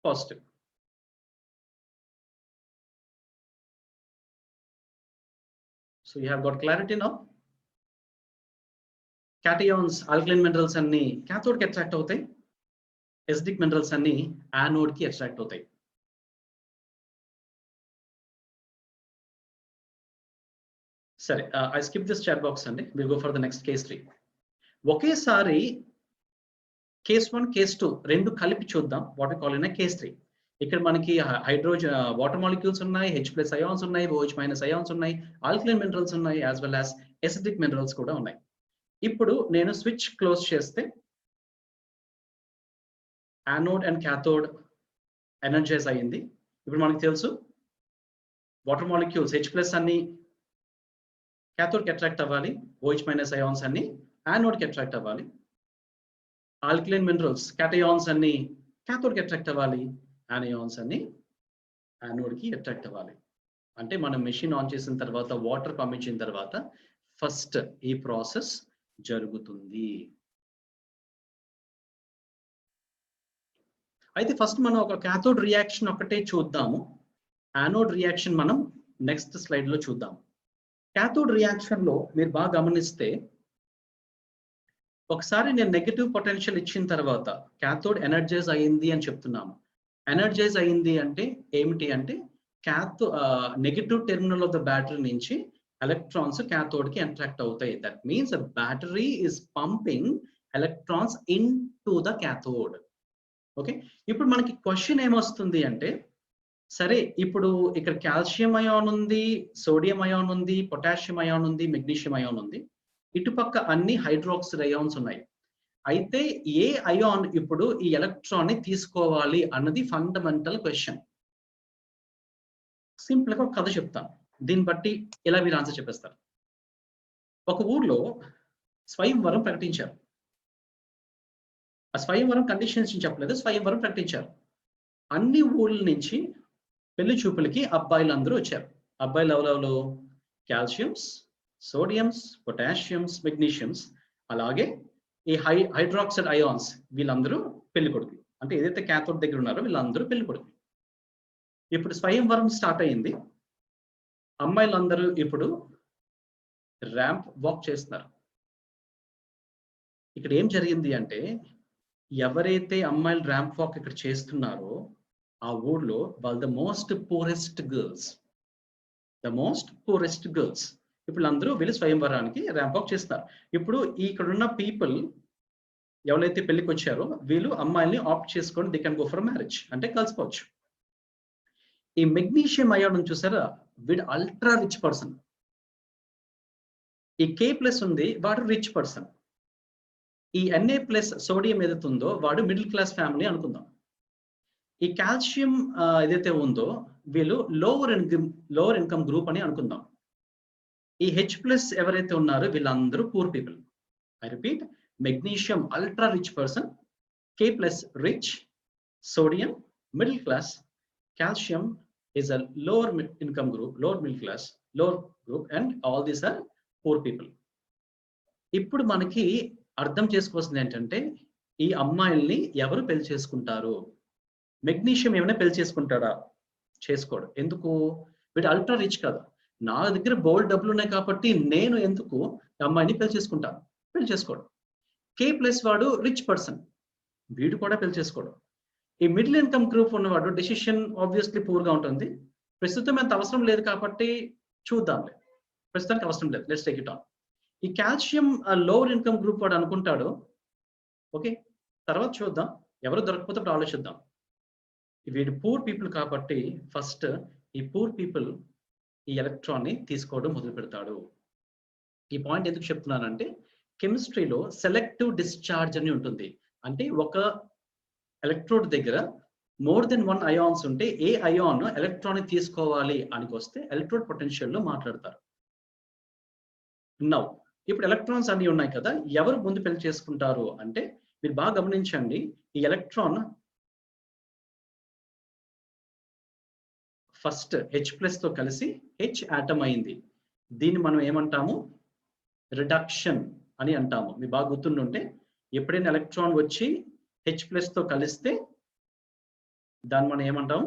Positive. So you have got clarity now. Cations, alkaline minerals అన్ని క్యాథోడ్ కి అట్రాక్ట్ అవుతాయి, ఎసిడిక్ మినరల్స్ అన్ని యానోడ్ కి అట్రాక్ట్ అవుతాయి. సరే, I skip this chat box అండి. Will go for the next case 3. ఒకేసారి కేస్ 1, కేస్ 2 రెండు కలిపి చూద్దాం. What we call in case 3. ఇక్కడ మనకి హైడ్రోజన్ వాటర్ మాలిక్యూల్స్ ఉన్నాయి, H+ అయాన్స్ ఉన్నాయి, OH- అయాన్స్ ఉన్నాయి, ఆల్కలైన్ మినరల్స్ ఉన్నాయి, as well as acidic minerals కూడా ఉన్నాయి. ఇప్పుడు నేను స్విచ్ క్లోజ్ చేస్తే యానోడ్ అండ్ క్యాథోడ్ ఎనర్జైజ్ అయ్యింది. ఇప్పుడు మనకు తెలుసు వాటర్ మాలిక్యూల్స్ H+ అన్ని క్యాథోడ్ కి అట్రాక్ట్ అవ్వాలి, OH- అయాన్స్ అన్ని యానోడ్ కి అట్రాక్ట్ అవ్వాలి. ఆల్కలైన్ మినరల్స్ క్యాటయాన్స్ అన్ని క్యాథోడ్ కి అట్రాక్ట్ అవ్వాలి, యానయాన్స్ అన్ని యానోడ్ కి అట్రాక్ట్ అవ్వాలి. అంటే మనం మెషిన్ ఆన్ చేసిన తర్వాత, వాటర్ పంపించిన తర్వాత ఫస్ట్ ఈ ప్రాసెస్ జరుగుతుంది. అయితే ఫస్ట్ మనం ఒక క్యాథోడ్ రియాక్షన్ ఒకటే చూద్దాము. యానోడ్ రియాక్షన్ మనం నెక్స్ట్ స్లైడ్ లో చూద్దాం. క్యాథోడ్ రియాక్షన్ లో మీరు బాగా గమనిస్తే, ఒకసారి నేను నెగటివ్ పొటెన్షియల్ ఇచ్చిన తర్వాత క్యాథోడ్ ఎనర్జైజ్ అయ్యింది అని చెప్తున్నాము. ఎనర్జైజ్ అయ్యింది అంటే ఏమిటి అంటే, negative terminal of the battery నుంచి ఎలక్ట్రాన్స్ క్యాథోడ్ కి అట్రాక్ట్ అవుతాయి. That means battery is pumping electrons in to the cathode. Okay, ఇప్పుడు మనకి క్వశ్చన్ ఏమొస్తుంది అంటే, సరే ఇప్పుడు ఇక్కడ కాల్షియం అయాన్ ఉంది, సోడియం అయాన్ ఉంది, పొటాషియం అయాన్ ఉంది, మెగ్నీషియం అయాన్ ఉంది, ఇటుపక్క అన్ని హైడ్రాక్సైడ్ అయాన్స్ ఉన్నాయి. అయితే ఏ అయాన్ ఇప్పుడు ఈ ఎలక్ట్రాన్ ని తీసుకోవాలి అన్నది ఫండమెంటల్ క్వశ్చన్. సింపుల్ గా ఒక కథ చెప్తాను, దీన్ని బట్టి ఇలా మీరు ఆన్సర్ చెప్పేస్తారు. ఒక ఊర్లో స్వయంవరం ప్రకటించారు. ఆ స్వయంవరం కండిషన్స్ చెప్పలేదు, స్వయంవరం ప్రకటించారు. అన్ని ఊళ్ళ నుంచి పెళ్లి చూపులకి అబ్బాయిలు అందరూ వచ్చారు. అబ్బాయిలు ఎవరెవరు? కాల్షియమ్స్, సోడియమ్స్, పొటాషియమ్స్, మెగ్నీషియమ్స్, అలాగే ఈ హైడ్రాక్సైడ్ అయాన్స్, వీళ్ళందరూ పెళ్లి కొడుకులు. అంటే ఏదైతే క్యాథోడ్ దగ్గర ఉన్నారో వీళ్ళందరూ పెళ్లి కొడుకులు. ఇప్పుడు స్వయంవరం స్టార్ట్ అయ్యింది. అమ్మాయిలందరూ ఇప్పుడు ర్యాంప్ వాక్ చేస్తున్నారు. ఇక్కడ ఏం జరిగింది అంటే, ఎవరైతే అమ్మాయిలు ర్యాంప్ వాక్ ఇక్కడ చేస్తున్నారో ఆ ఊర్లో వాళ్ళు ద మోస్ట్ పూరెస్ట్ గర్ల్స్. ఇప్పుడు అందరూ వీళ్ళు స్వయంవరానికి ర్యాంప్ వాక్ చేస్తున్నారు. ఇప్పుడు ఇక్కడున్న పీపుల్ ఎవరైతే పెళ్లికి వచ్చారో వీళ్ళు అమ్మాయిల్ని ఆప్ట్ చేసుకొని they can go for marriage, అంటే కలుసుకోవచ్చు. ఈ మెగ్నీషియం అయాన్ చూసారా, వీడు అల్ట్రా రిచ్ పర్సన్. ఈ K+ ఉంది, వాడు రిచ్ పర్సన్. ఈ Na+ సోడియం ఏదైతే ఉందో వాడు మిడిల్ క్లాస్ ఫ్యామిలీ అనుకుందాం. ఈ కాల్షియం ఏదైతే ఉందో వీళ్ళు లోవర్ ఇన్కమ్ గ్రూప్ అని అనుకుందాం. ఈ H+ ఎవరైతే ఉన్నారో వీళ్ళందరూ poor people. I repeat, magnesium ultra rich person, K+ rich, sodium middle class, calcium is a lower income group, lower middle class, lower group, and all these are poor people. ఇప్పుడు మనకి అర్థం చేసుకోవాల్సింది ఏంటంటే, ఈ అమ్మాయిల్ని ఎవరు పెళ్లి చేసుకుంటారు? మెగ్నీషియం ఏమైనా పెళ్లి చేసుకుంటాడా? చేసుకోడు. ఎందుకు? వీడు అల్ట్రా రిచ్ కదా, నా దగ్గర బోల్డ్ డబ్బులు ఉన్నాయి కాబట్టి నేను ఎందుకు అమ్మాయిని పెళ్లి చేసుకుంటాను? పెళ్లి చేసుకోడు. K+ వాడు రిచ్ పర్సన్, వీడు కూడా పెళ్లి చేసుకోడు. ఈ మిడిల్ ఇన్కమ్ గ్రూప్ ఉన్నవాడు డెసిషన్ ఆబ్వియస్లీ పూర్గా ఉంటుంది. ప్రస్తుతం ఎంత అవసరం లేదు కాబట్టి చూద్దాంలే, ప్రస్తుతానికి అవసరం లేదు, లెట్స్ టేక్ ఇట్ ఆన్. ఈ కాల్షియం లోవర్ ఇన్కమ్ గ్రూప్ వాడు అనుకుంటాడు, ఓకే తర్వాత చూద్దాం, ఎవరు దొరకకపోతే అప్పుడు ఆలోచిద్దాం. వీడు పూర్ పీపుల్ కాబట్టి ఫస్ట్ ఈ పూర్ పీపుల్ ఈ ఎలక్ట్రాన్ ని తీసుకోవడం మొదలు పెడతాడు. ఈ పాయింట్ ఎందుకు చెప్తున్నానంటే, కెమిస్ట్రీలో సెలెక్టివ్ డిశ్చార్జ్ అని ఉంటుంది. అంటే ఒక ఎలక్ట్రోడ్ దగ్గర మోర్ దెన్ 1 అయాన్స్ ఉంటే ఏ అయాన్ ఎలక్ట్రాన్ ని తీసుకోవాలి అని వస్తే ఎలక్ట్రోడ్ పొటెన్షియల్ లో మాట్లాడతారు. నౌ ఇప్పుడు ఎలక్ట్రాన్స్ అన్ని ఉన్నాయి కదా, ఎవరు ముందు పెళ్లి చేసుకుంటారు అంటే, మీరు బాగా గమనించండి, ఈ ఎలక్ట్రాన్ ఫస్ట్ H+ తో కలిసి H ఆటమ్ అయింది. దీన్ని మనం ఏమంటాము? రిడక్షన్ అని అంటాము. మీరు బాగా గుర్తుండుంటే, ఎప్పుడైనా ఎలక్ట్రాన్ వచ్చి H+ తో కలిస్తే దాన్ని మనం ఏమంటాం?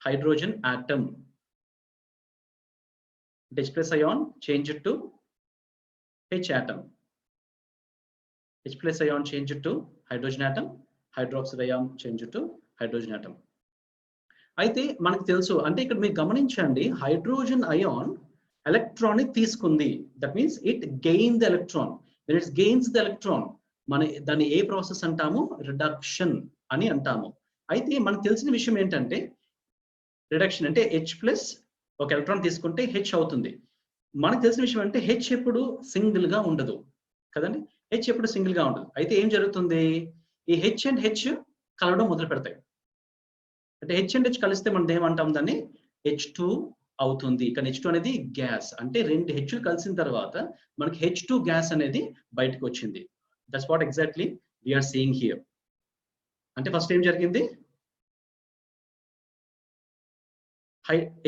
Hydrogen atom. H+ ion change to H atom. H+ ion change to hydrogen atom, hydroxide ion change to hydrogen atom. అయితే మనకు తెలుసు, అంటే ఇక్కడ మీరు గమనించండి, హైడ్రోజన్ అయాన్ ఎలక్ట్రాన్ ని తీసుకుంది. That means it gain the electron. when it gains the electron, మన దాన్ని ఏ ప్రాసెస్ అంటాము? రిడక్షన్ అని అంటాము. అయితే మనకు తెలిసిన విషయం ఏంటంటే, రిడక్షన్ అంటే H+ ఒక ఎలక్ట్రాన్ తీసుకుంటే H అవుతుంది. మనకు తెలిసిన విషయం అంటే H ఎప్పుడు సింగిల్ గా ఉండదు కదండి, H ఎప్పుడు సింగిల్ గా ఉండదు. అయితే ఏం జరుగుతుంది? ఈ H అండ్ H కలవడం మొదలు పెడతాయి. అంటే H అండ్ H కలిస్తే మనం ఏమంటాం? దాన్ని H2 అవుతుంది. కానీ H2 అనేది గ్యాస్. అంటే 2 Hలు కలిసిన తర్వాత మనకి H2 గ్యాస్ అనేది బయటకు వచ్చింది. That's what exactly we're seeing here. అంటే ఫస్ట్ ఏం జరిగింది?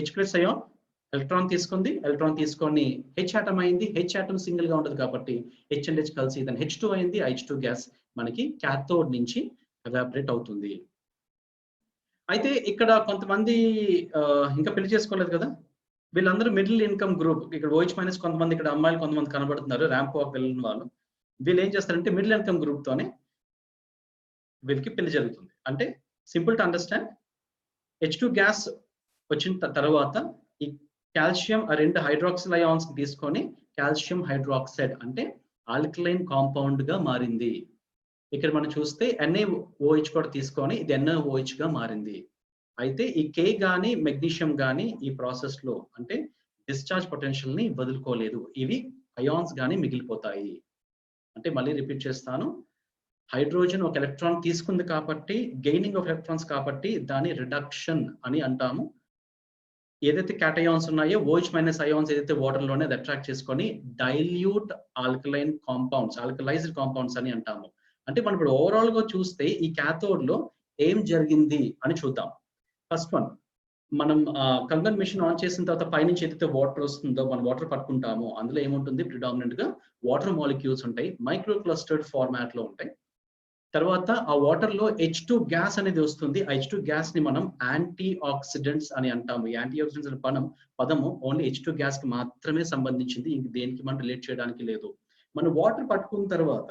H+ అయాన్ ఎలక్ట్రాన్ తీసుకుంది, ఎలక్ట్రాన్ తీసుకొని H ఆటమ్ అయింది. H ఆటమ్ సింగిల్ గా ఉండదు కాబట్టి H అండ్ H కలిసి దాని H2 అయింది. H2 గ్యాస్ మనకి క్యాథోడ్ నుంచి ఎవాపరేట్ అవుతుంది. అయితే ఇక్కడ కొంతమంది ఇంకా పెళ్లి చేసుకోలేదు కదా, వీళ్ళందరూ మిడిల్ ఇన్కమ్ గ్రూప్. ఇక్కడ OH- కొంతమంది, ఇక్కడ అమ్మాయిలు కొంతమంది కనబడుతున్నారు, ర్యాంప్ వాక్ వెళ్ళిన వాళ్ళు. వీళ్ళు ఏం చేస్తారంటే మిడిల్ ఇన్కమ్ గ్రూప్ తోనే వీళ్ళకి పెళ్లి జరుగుతుంది. అంటే simple to understand, H2 gas వచ్చిన తర్వాత ఈ కాల్షియం ఆ 2 హైడ్రాక్సిల్ అయాన్స్ తీసుకొని కాల్షియం హైడ్రాక్సైడ్ అంటే ఆల్కలైన్ కాంపౌండ్ గా మారింది. ఇక్కడ మనం చూస్తే NaOH కూడా తీసుకొని ఇది NaOH గా మారింది. అయితే ఈ K గాని మెగ్నీషియం గాని ఈ ప్రాసెస్ లో అంటే డిశ్చార్జ్ పొటెన్షియల్ ని వదులుకోలేదు. ఇవి అయాన్స్ గాని మిగిలిపోతాయి. అంటే మళ్ళీ రిపీట్ చేస్తాను. హైడ్రోజన్ ఒక ఎలక్ట్రాన్ తీసుకుంది కాబట్టి గెయినింగ్ ఆఫ్ ఎలక్ట్రాన్స్ కాబట్టి దాని రిడక్షన్ అని అంటాము. ఏదైతే క్యాటయాన్స్ ఉన్నాయో OH మైనస్ అయాన్స్ ఏదైతే వాటర్ లోనే అట్రాక్ట్ చేసుకొని dilute alkaline compounds, alkalised compounds అని అంటాము. అంటే మనం ఇప్పుడు ఓవరాల్ గా చూస్తే ఈ క్యాథోడ్ లో ఏం జరిగింది అని చూద్దాం. ఫస్ట్ వన్, మనం కంగన్ మిషన్ ఆన్ చేసిన తర్వాత పైనుంచి ఏదైతే వాటర్ వస్తుందో మనం వాటర్ పట్టుకుంటామో అందులో ఏముంటుంది, ప్రిడామినెంట్ గా వాటర్ మాలిక్యూల్స్ ఉంటాయి, మైక్రో క్లస్టర్డ్ ఫార్మాట్ లో ఉంటాయి. తర్వాత ఆ వాటర్ లో H2 గ్యాస్ అనేది వస్తుంది. H2 గ్యాస్ ని మనం యాంటీ ఆక్సిడెంట్స్ అని అంటాము. యాంటీ ఆక్సిడెంట్స్ అనే పదము ఓన్లీ H2 గ్యాస్ కి మాత్రమే సంబంధించింది, ఇంక దేనికి మనం రిలేట్ చేయడానికి లేదు. మనం వాటర్ పట్టుకున్న తర్వాత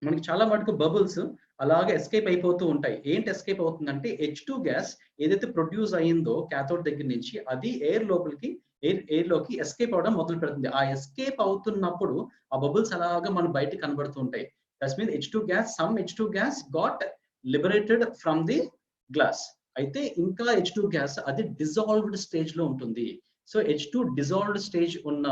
మనకి చాలా మటుకు బబుల్స్ అలాగే ఎస్కేప్ అయిపోతూ ఉంటాయి. ఏంటి ఎస్కేప్ అవుతుందంటే H2 గ్యాస్ ఏదైతే ప్రొడ్యూస్ అయ్యిందో క్యాథోడ్ దగ్గర నుంచి అది ఎయిర్ లోకి ఎస్కేప్ అవడం మొదలు పెడుతుంది. ఆ ఎస్కేప్ అవుతున్నప్పుడు ఆ బబుల్స్ అలాగా మన బయటకు కనబడుతూ ఉంటాయి. That means some H2 gas got liberated from the glass. అయితే ఇంకా H2 గ్యాస్ అది డిజాల్వ్డ్ స్టేజ్ లో ఉంటుంది. సో H2 డిజాల్వ్డ్ స్టేజ్ ఉన్న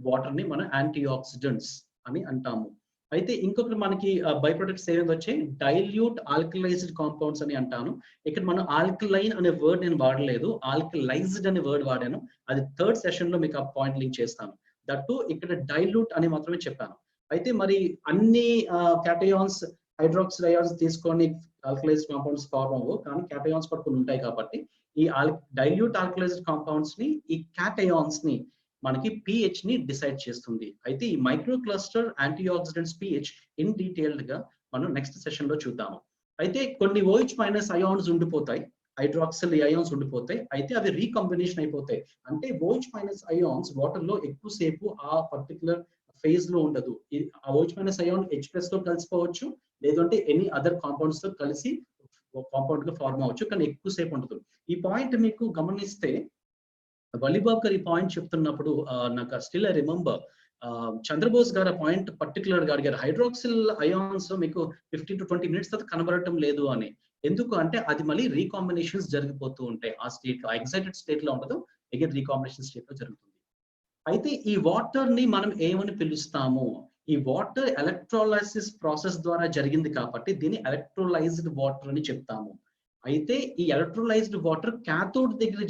వాటర్ ని మనం యాంటీ ఆక్సిడెంట్స్ అని అంటాము. అయితే ఇంకొకటి మనకి బై ప్రొడక్ట్స్ ఏదైతే వచ్చాయి డైల్యూట్ ఆల్కలైజ్డ్ కాంపౌండ్స్ అని అంటాను. ఇక్కడ మనం ఆల్కలైన్ అనే వర్డ్ నేను వాడలేదు, ఆల్కలైజ్డ్ అనే వర్డ్ వాడాను. అది థర్డ్ సెషన్ లో మీకు ఆ పాయింట్ లింక్ చేస్తాను. దట్టు ఇక్కడ డైల్యూట్ అని మాత్రమే చెప్పాను. అయితే మరి అన్ని క్యాటయాన్స్ హైడ్రాక్సిల్ అయాన్స్ తీసుకొని ఆల్కలైజ్డ్ కాంపౌండ్స్ ఫార్మ్ అవ్వవు, కానీ క్యాటయాన్స్ పట్టుకుని ఉంటాయి కాబట్టి ఈ డైల్యూట్ ఆల్కలైజ్డ్ కాంపౌండ్స్ ని ఈ క్యాటయాన్స్ ని మనకి pH ని డిసైడ్ చేస్తుంది. అయితే ఈ micro cluster antioxidants pH in detailed గా మనం నెక్స్ట్ సెషన్ లో చూద్దాము. అయితే కొన్ని OH మైనస్ అయాన్స్ ఉండిపోతాయి, హైడ్రాక్సిల్ అయాన్స్ ఉండిపోతాయి. అయితే అవి రీకాంబినేషన్ అయిపోతాయి. అంటే OH మైనస్ అయాన్స్ వాటర్ లో ఎక్కువసేపు ఆ పర్టికులర్ ఫేజ్ లో ఉండదు. ఆ OH మైనస్ అయాన్ H+ తో కలిసిపోవచ్చు, లేదంటే ఎనీ అదర్ కాంపౌండ్స్ తో కలిసి కాంపౌండ్ గా ఫార్మ్ అవ్వచ్చు, కానీ ఎక్కువసేపు ఉండదు. ఈ పాయింట్ మీకు గమనిస్తే వలీబాబ్ గారు ఈ పాయింట్ చెప్తున్నప్పుడు నాకు స్టిల్ ఐ రిమెంబర్ చంద్రబోస్ గారు పాయింట్ పర్టికులర్ గా అడిగారు, హైడ్రాక్సిల్ అయాన్స్ మీకు 15 to 20 minutes తర్వాత కనబడటం లేదు అని. ఎందుకు అంటే అది మళ్ళీ రీకాంబినేషన్స్ జరిగిపోతూ ఉంటాయి. ఆ స్టేట్ లో ఎగ్జైటెడ్ స్టేట్ లో ఉండదు, అగైన్ రీకాంబినేషన్ స్టేట్ లో జరుగుతుంది. అయితే ఈ వాటర్ ని మనం ఏమని పిలుస్తాము, ఈ వాటర్ ఎలక్ట్రోలైసిస్ ప్రాసెస్ ద్వారా జరిగింది కాబట్టి దీన్ని ఎలక్ట్రోలైజ్డ్ వాటర్ అని చెప్తాము. అయితే ఈ ఎలక్ట్రోలైజ్డ్ వాటర్ క్యాథోడ్ దగ్గర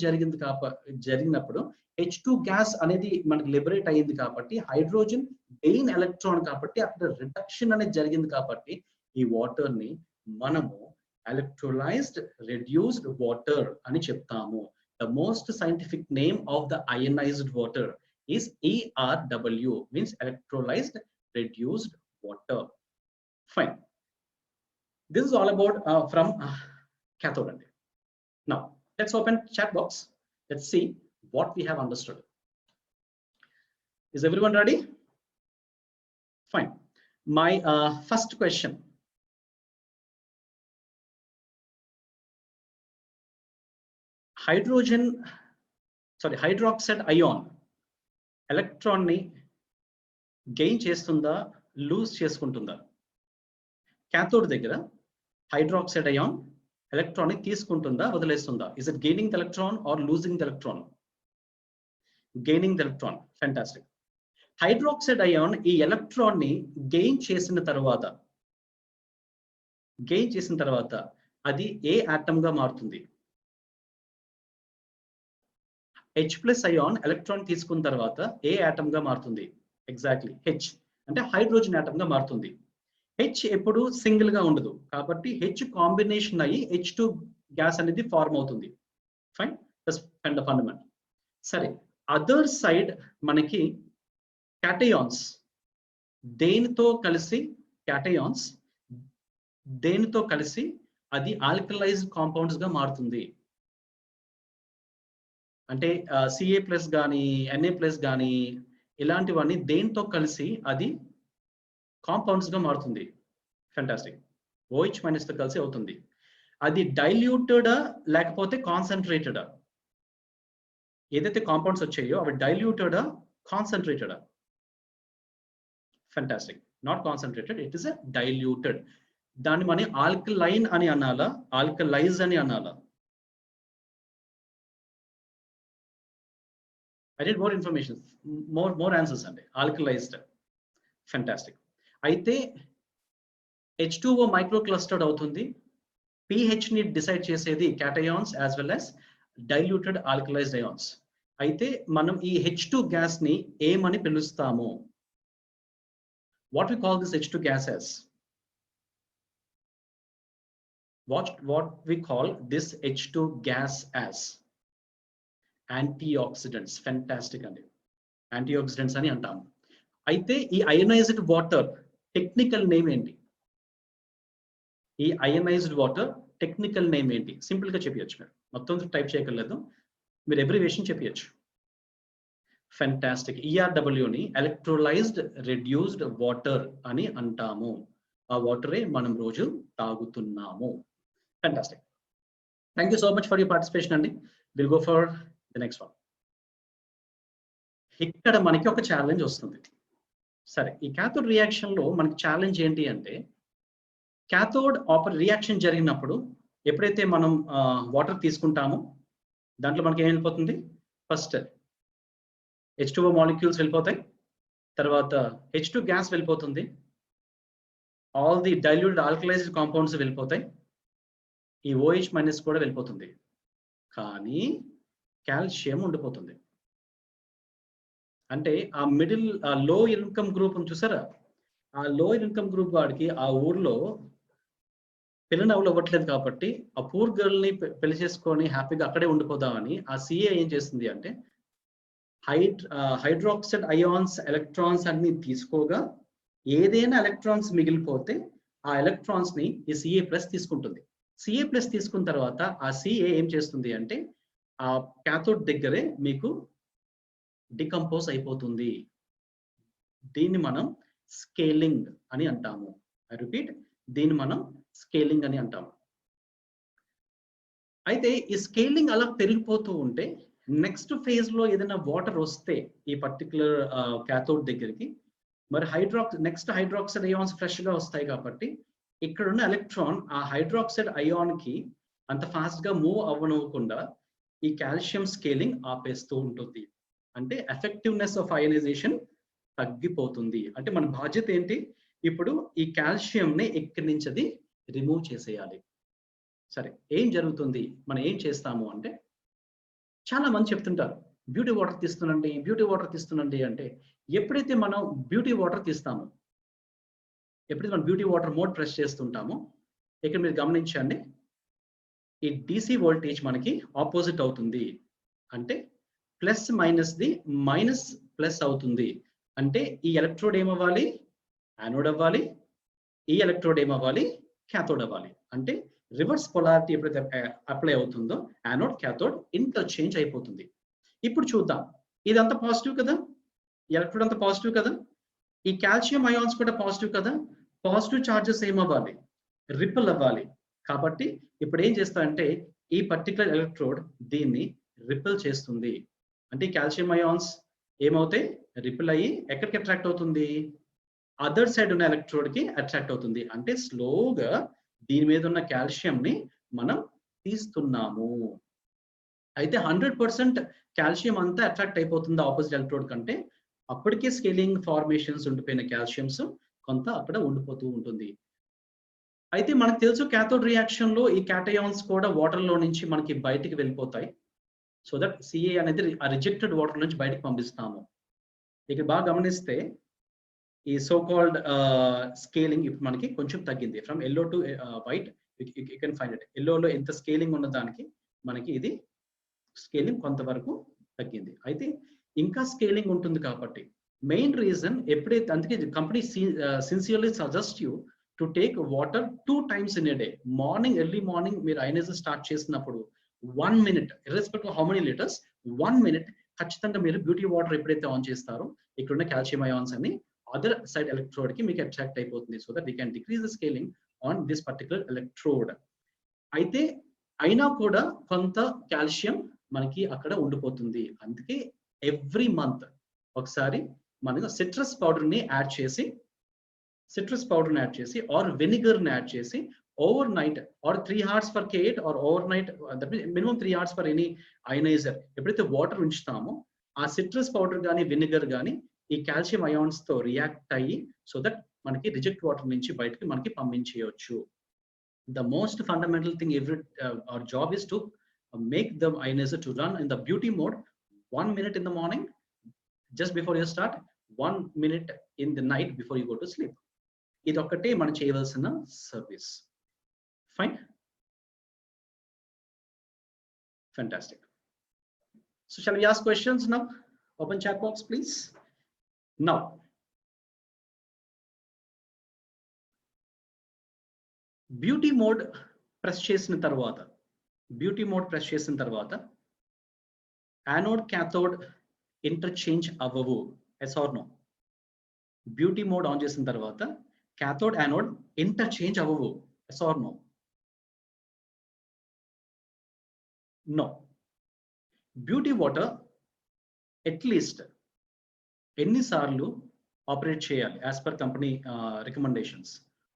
జరిగినప్పుడు H2 గ్యాస్ అనేది మనకి లిబరేట్ అయ్యింది కాబట్టి హైడ్రోజన్ గెయిన్ ఎలక్ట్రాన్ కాబట్టి అక్కడ రిడక్షన్ అనేది జరిగింది కాబట్టి ఈ వాటర్ ని మనము ఎలక్ట్రోలైజ్డ్ రెడ్యూస్డ్ వాటర్ అని చెప్తాము. The most scientific name of the ionized water is ERW, means electrolyzed reduced water. Fine. This is all about from cathode. Now let's open chat box. Let's see what we have understood. Is everyone ready? Fine. My first question. Hydroxide ion electron ని gain చేస్తుందా, lose చేసుకుంటుందా? Cathode దగ్గర hydroxide ion electron ని తీసుకుంటుందా, వదిలేస్తుందా? Is it gaining the electron or losing the electron? Gaining the electron. Fantastic. Hydroxide ion ఈ electron ని gain చేసిన తర్వాత అది ఏ ఆటమ్ గా మారుతుంది? H+ అయాన్ ఎలక్ట్రాన్ తీసుకున్న తర్వాత ఏ ఆటమ్ గా మారుతుంది? ఎగ్జాక్ట్లీ H, అంటే హైడ్రోజన్ ఆటమ్ గా మారుతుంది. H ఎప్పుడు సింగిల్ గా ఉండదు కాబట్టి H కాంబినేషన్ అయ్యి H2 గ్యాస్ అనేది ఫార్మ్ అవుతుంది. Fine, fundamental. సరే, అదర్ సైడ్ మనకి క్యాటయాన్స్ దేనితో కలిసి అది ఆల్కలైజ్డ్ కాంపౌండ్స్ గా మారుతుంది. అంటే Ca+ కానీ Na+ కానీ ఇలాంటివన్నీ దేంతో కలిసి అది కాంపౌండ్స్ గా మారుతుంది. ఫ్యాంటాస్టిక్. OH మైనస్ తో కలిసి అవుతుంది. అది డైల్యూటెడా లేకపోతే కాన్సన్ట్రేటెడా? ఏదైతే కాంపౌండ్స్ వచ్చాయో అవి డైల్యూటెడా, కాన్సన్ట్రేటెడా? Fantastic. Not concentrated, it is a diluted. దాన్ని మనం ఆల్కలైన్ అని అనాలా, ఆల్కలైజ్ అని అనాలా? I need more information, more answers అండి. Alkalized, fantastic. అయితే H2O మైక్రో క్లస్టర్డ్ అవుతుంది. pH ని డిసైడ్ చేసేది cations as well as diluted alkalized ions. అయితే మనం ఈ H2 గ్యాస్ ని ఏమని పిలుస్తాము? What we call this H2 gas as? What we call this H2 gas as? Antioxidants. Fantastic అండి, యాంటీఆక్సిడెంట్స్ అని అంటాము. అయితే ఈ అయనైజ్డ్ వాటర్ టెక్నికల్ నేమ్ ఏంటి? ఈ అయనైజ్డ్ వాటర్ టెక్నికల్ నేమ్ ఏంటి? సింపుల్ గా చెప్పవచ్చు. మీరు మొత్తం టైప్ చేయగలదు, మీరు ఎబ్రివేషన్ చెప్పవచ్చు. ఫెంటాస్టిక్. ERW ని ఎలక్ట్రోలైజ్డ్ రెడ్యూస్డ్ వాటర్ అని అంటాము. ఆ వాటరే మనం రోజు తాగుతున్నాము. Fantastic. Thank you so much for your participation అండి. Will go for the next one. ఇక్కడ మనకి ఒక ఛాలెంజ్ వస్తుంది. సరే, ఈ క్యాథోడ్ రియాక్షన్ లో మనకి ఛాలెంజ్ ఏంటి అంటే, క్యాథోడ్ రియాక్షన్ జరిగినప్పుడు ఎప్పుడైతే మనం వాటర్ తీసుకుంటామో దాంట్లో మనకి ఏం వెళ్ళిపోతుంది? ఫస్ట్ H2O మాలిక్యూల్స్ వెళ్ళిపోతాయి, తర్వాత H2 గ్యాస్ వెళ్ళిపోతుంది, all the diluted alkalised compounds వెళ్ళిపోతాయి, ఈ OH మైనస్ కూడా వెళ్ళిపోతుంది. కానీ కాల్షియం ఉండిపోతుంది. అంటే ఆ మిడిల్ లో ఇన్కమ్ గ్రూప్ చూసారా, ఆ లో ఇన్కమ్ గ్రూప్ వాడికి ఆ ఊర్లో పిల్లని ఎవరు ఇవ్వట్లేదు కాబట్టి ఆ పూర్ గర్ల్ ని పెళ్లి చేసుకొని హ్యాపీగా అక్కడే ఉండిపోదామని ఆ CA ఏం చేస్తుంది అంటే, హైడ్రాక్సైడ్ అయాన్స్ ఎలక్ట్రాన్స్ అన్ని తీసుకోగా ఏదైనా ఎలక్ట్రాన్స్ మిగిలిపోతే ఆ ఎలక్ట్రాన్స్ ని ఈ CA+ తీసుకుంటుంది. CA+ తీసుకున్న తర్వాత ఆ CA ఏం చేస్తుంది అంటే, ఆ క్యాథోడ్ దగ్గరే మీకు డికంపోజ్ అయిపోతుంది. దీన్ని మనం స్కేలింగ్ అని అంటాము. ఐ రిపీట్, దీన్ని మనం స్కేలింగ్ అని అంటాము. అయితే ఈ స్కేలింగ్ అలా పెరిగిపోతూ ఉంటే నెక్స్ట్ ఫేజ్ లో ఏదైనా వాటర్ వస్తే ఈ పర్టికులర్ క్యాథోడ్ దగ్గరికి, మరి నెక్స్ట్ హైడ్రాక్సైడ్ అయాన్స్ ఫ్రెష్ గా వస్తాయి కాబట్టి ఇక్కడ ఉన్న ఎలక్ట్రాన్ ఆ హైడ్రాక్సైడ్ అయాన్ కి అంత ఫాస్ట్ గా మూవ్ అవ్వనివ్వకుండా ఈ కాల్షియం స్కేలింగ్ ఆపేస్తూ ఉంటుంది. అంటే ఎఫెక్టివ్నెస్ ఆఫ్ అయనైజేషన్ తగ్గిపోతుంది. అంటే మన బాధ్యత ఏంటి? ఇప్పుడు ఈ కాల్షియం ని ఇక్కడి నుంచి అది రిమూవ్ చేసేయాలి. సరే, ఏం జరుగుతుంది? మనం ఏం చేస్తాము అంటే, చాలా మంది చెప్తుంటారు బ్యూటీ వాటర్ తీస్తునండి, బ్యూటీ వాటర్ తీస్తునండి అంటే, ఎప్పుడైతే మనం బ్యూటీ వాటర్ తీస్తామో, ఎప్పుడైతే మనం బ్యూటీ వాటర్ మోడ్ ప్రెస్ చేస్తుంటామో, ఇక్కడ మీరు గమనించండి, ఈ DC వోల్టేజ్ మనకి ఆపోజిట్ అవుతుంది. అంటే plus minus the minus plus అవుతుంది. అంటే ఈ ఎలక్ట్రోడ్ ఏమవ్వాలి? యానోడ్ అవ్వాలి. ఈ ఎలక్ట్రోడ్ ఏమవ్వాలి? క్యాథోడ్ అవ్వాలి. అంటే రివర్స్ పొలారిటీ ఎప్పుడైతే అప్లై అవుతుందో యానోడ్ క్యాథోడ్ ఇంటర్చేంజ్ అయిపోతుంది. ఇప్పుడు చూద్దాం, ఇదంతా పాజిటివ్ కదా, ఎలక్ట్రోడ్ అంతా పాజిటివ్ కదా, ఈ కాల్షియం అయాన్స్ కూడా పాజిటివ్ కదా. పాజిటివ్ చార్జెస్ ఏమవ్వాలి? రిపుల్ అవ్వాలి. కాబట్టి ఇప్పుడు ఏం చేస్తారంటే, ఈ పర్టికులర్ ఎలక్ట్రోడ్ దీన్ని రిపుల్ చేస్తుంది. అంటే కాల్షియం అయాన్స్ ఏమవుతాయి? రిపుల్ అయ్యి ఎక్కడికి అట్రాక్ట్ అవుతుంది? అదర్ సైడ్ ఉన్న ఎలక్ట్రోడ్ కి అట్రాక్ట్ అవుతుంది. అంటే స్లోగా దీని మీద ఉన్న కాల్షియం ని మనం తీస్తున్నాము. అయితే 100% కాల్షియం అంతా అట్రాక్ట్ అయిపోతుంది ఆపోజిట్ ఎలక్ట్రోడ్ కంటే, అప్పటికే స్కేలింగ్ ఫార్మేషన్స్ ఉండిపోయిన కాల్షియమ్స్ కొంత అక్కడ ఉండిపోతూ ఉంటుంది. అయితే మనకు తెలుసు క్యాథోడ్ రియాక్షన్ లో ఈ క్యాటయాన్స్ కూడా వాటర్ లో నుంచి మనకి బయటికి వెళ్ళిపోతాయి. సో దట్ CA అనేది ఆ రిజెక్టెడ్ వాటర్ నుంచి బయటకు పంపిస్తాము. ఇక బాగా గమనిస్తే ఈ సో కాల్డ్ స్కేలింగ్ ఇప్పుడు మనకి కొంచెం తగ్గింది. From yellow to white you can find it. ఎల్లోలో ఎంత స్కేలింగ్ ఉన్న దానికి మనకి ఇది స్కేలింగ్ కొంతవరకు తగ్గింది. అయితే ఇంకా స్కేలింగ్ ఉంటుంది కాబట్టి మెయిన్ రీజన్ ఎప్పుడైతే, అందుకే company sincerely suggest you to take water 2 times in a day. Morning, early morning మీరు అయనైజేషన్ స్టార్ట్ చేసినప్పుడు 1 minute, irrespective of how many liters, 1 minute ఖచ్చితంగా మీరు బ్యూటీ వాటర్ ఎప్పుడైతే ఆన్ చేస్తారో ఇక్కడ ఉన్న కాల్షియం అయాన్స్ అని అదర్ సైడ్ ఎలక్ట్రోడ్ కి మీకు అట్రాక్ట్ అయిపోతుంది. So that we can decrease the scaling on this particular electrode. అయితే అయినా కూడా కొంత కాల్షియం మనకి అక్కడ ఉండిపోతుంది. అందుకే ఎవ్రీ మంత్ ఒకసారి మనకు సిట్రస్ పౌడర్ ని యాడ్ చేసి సిట్రస్ పౌడర్ని యాడ్ చేసి ఆర్ వెనిగర్ని యాడ్ చేసి overnight or 3 hours for K8 or overnight, that means minimum 3 hours for any ionizer. ఎప్పుడైతే వాటర్ ఉంచుతామో ఆ సిట్రస్ పౌడర్ కానీ వెనిగర్ కానీ ఈ కాల్షియం అయాన్స్ తో రియాక్ట్ అయ్యి సో దట్ మనకి రిజెక్ట్ వాటర్ నుంచి బయటకి మనకి పంపించేయచ్చు. The most fundamental thing our job is to make the ionizer to run in the beauty mode 1 minute in the morning just before you start, 1 minute in the night before you go to sleep. ఇది ఒక్కటే మనం చేయవలసిన service. Fine, fantastic. So shall we ask questions now? Open chat box please. Now beauty mode press చేసిన తర్వాత anode cathode interchange అవ్వవు. Yes or no? Beauty mode on చేసిన తర్వాత cathode anode interchange అవ్వవు. Yes or no? No. Beauty water at least ఎన్నిసార్లు operate చేయాలి as per company recommendations?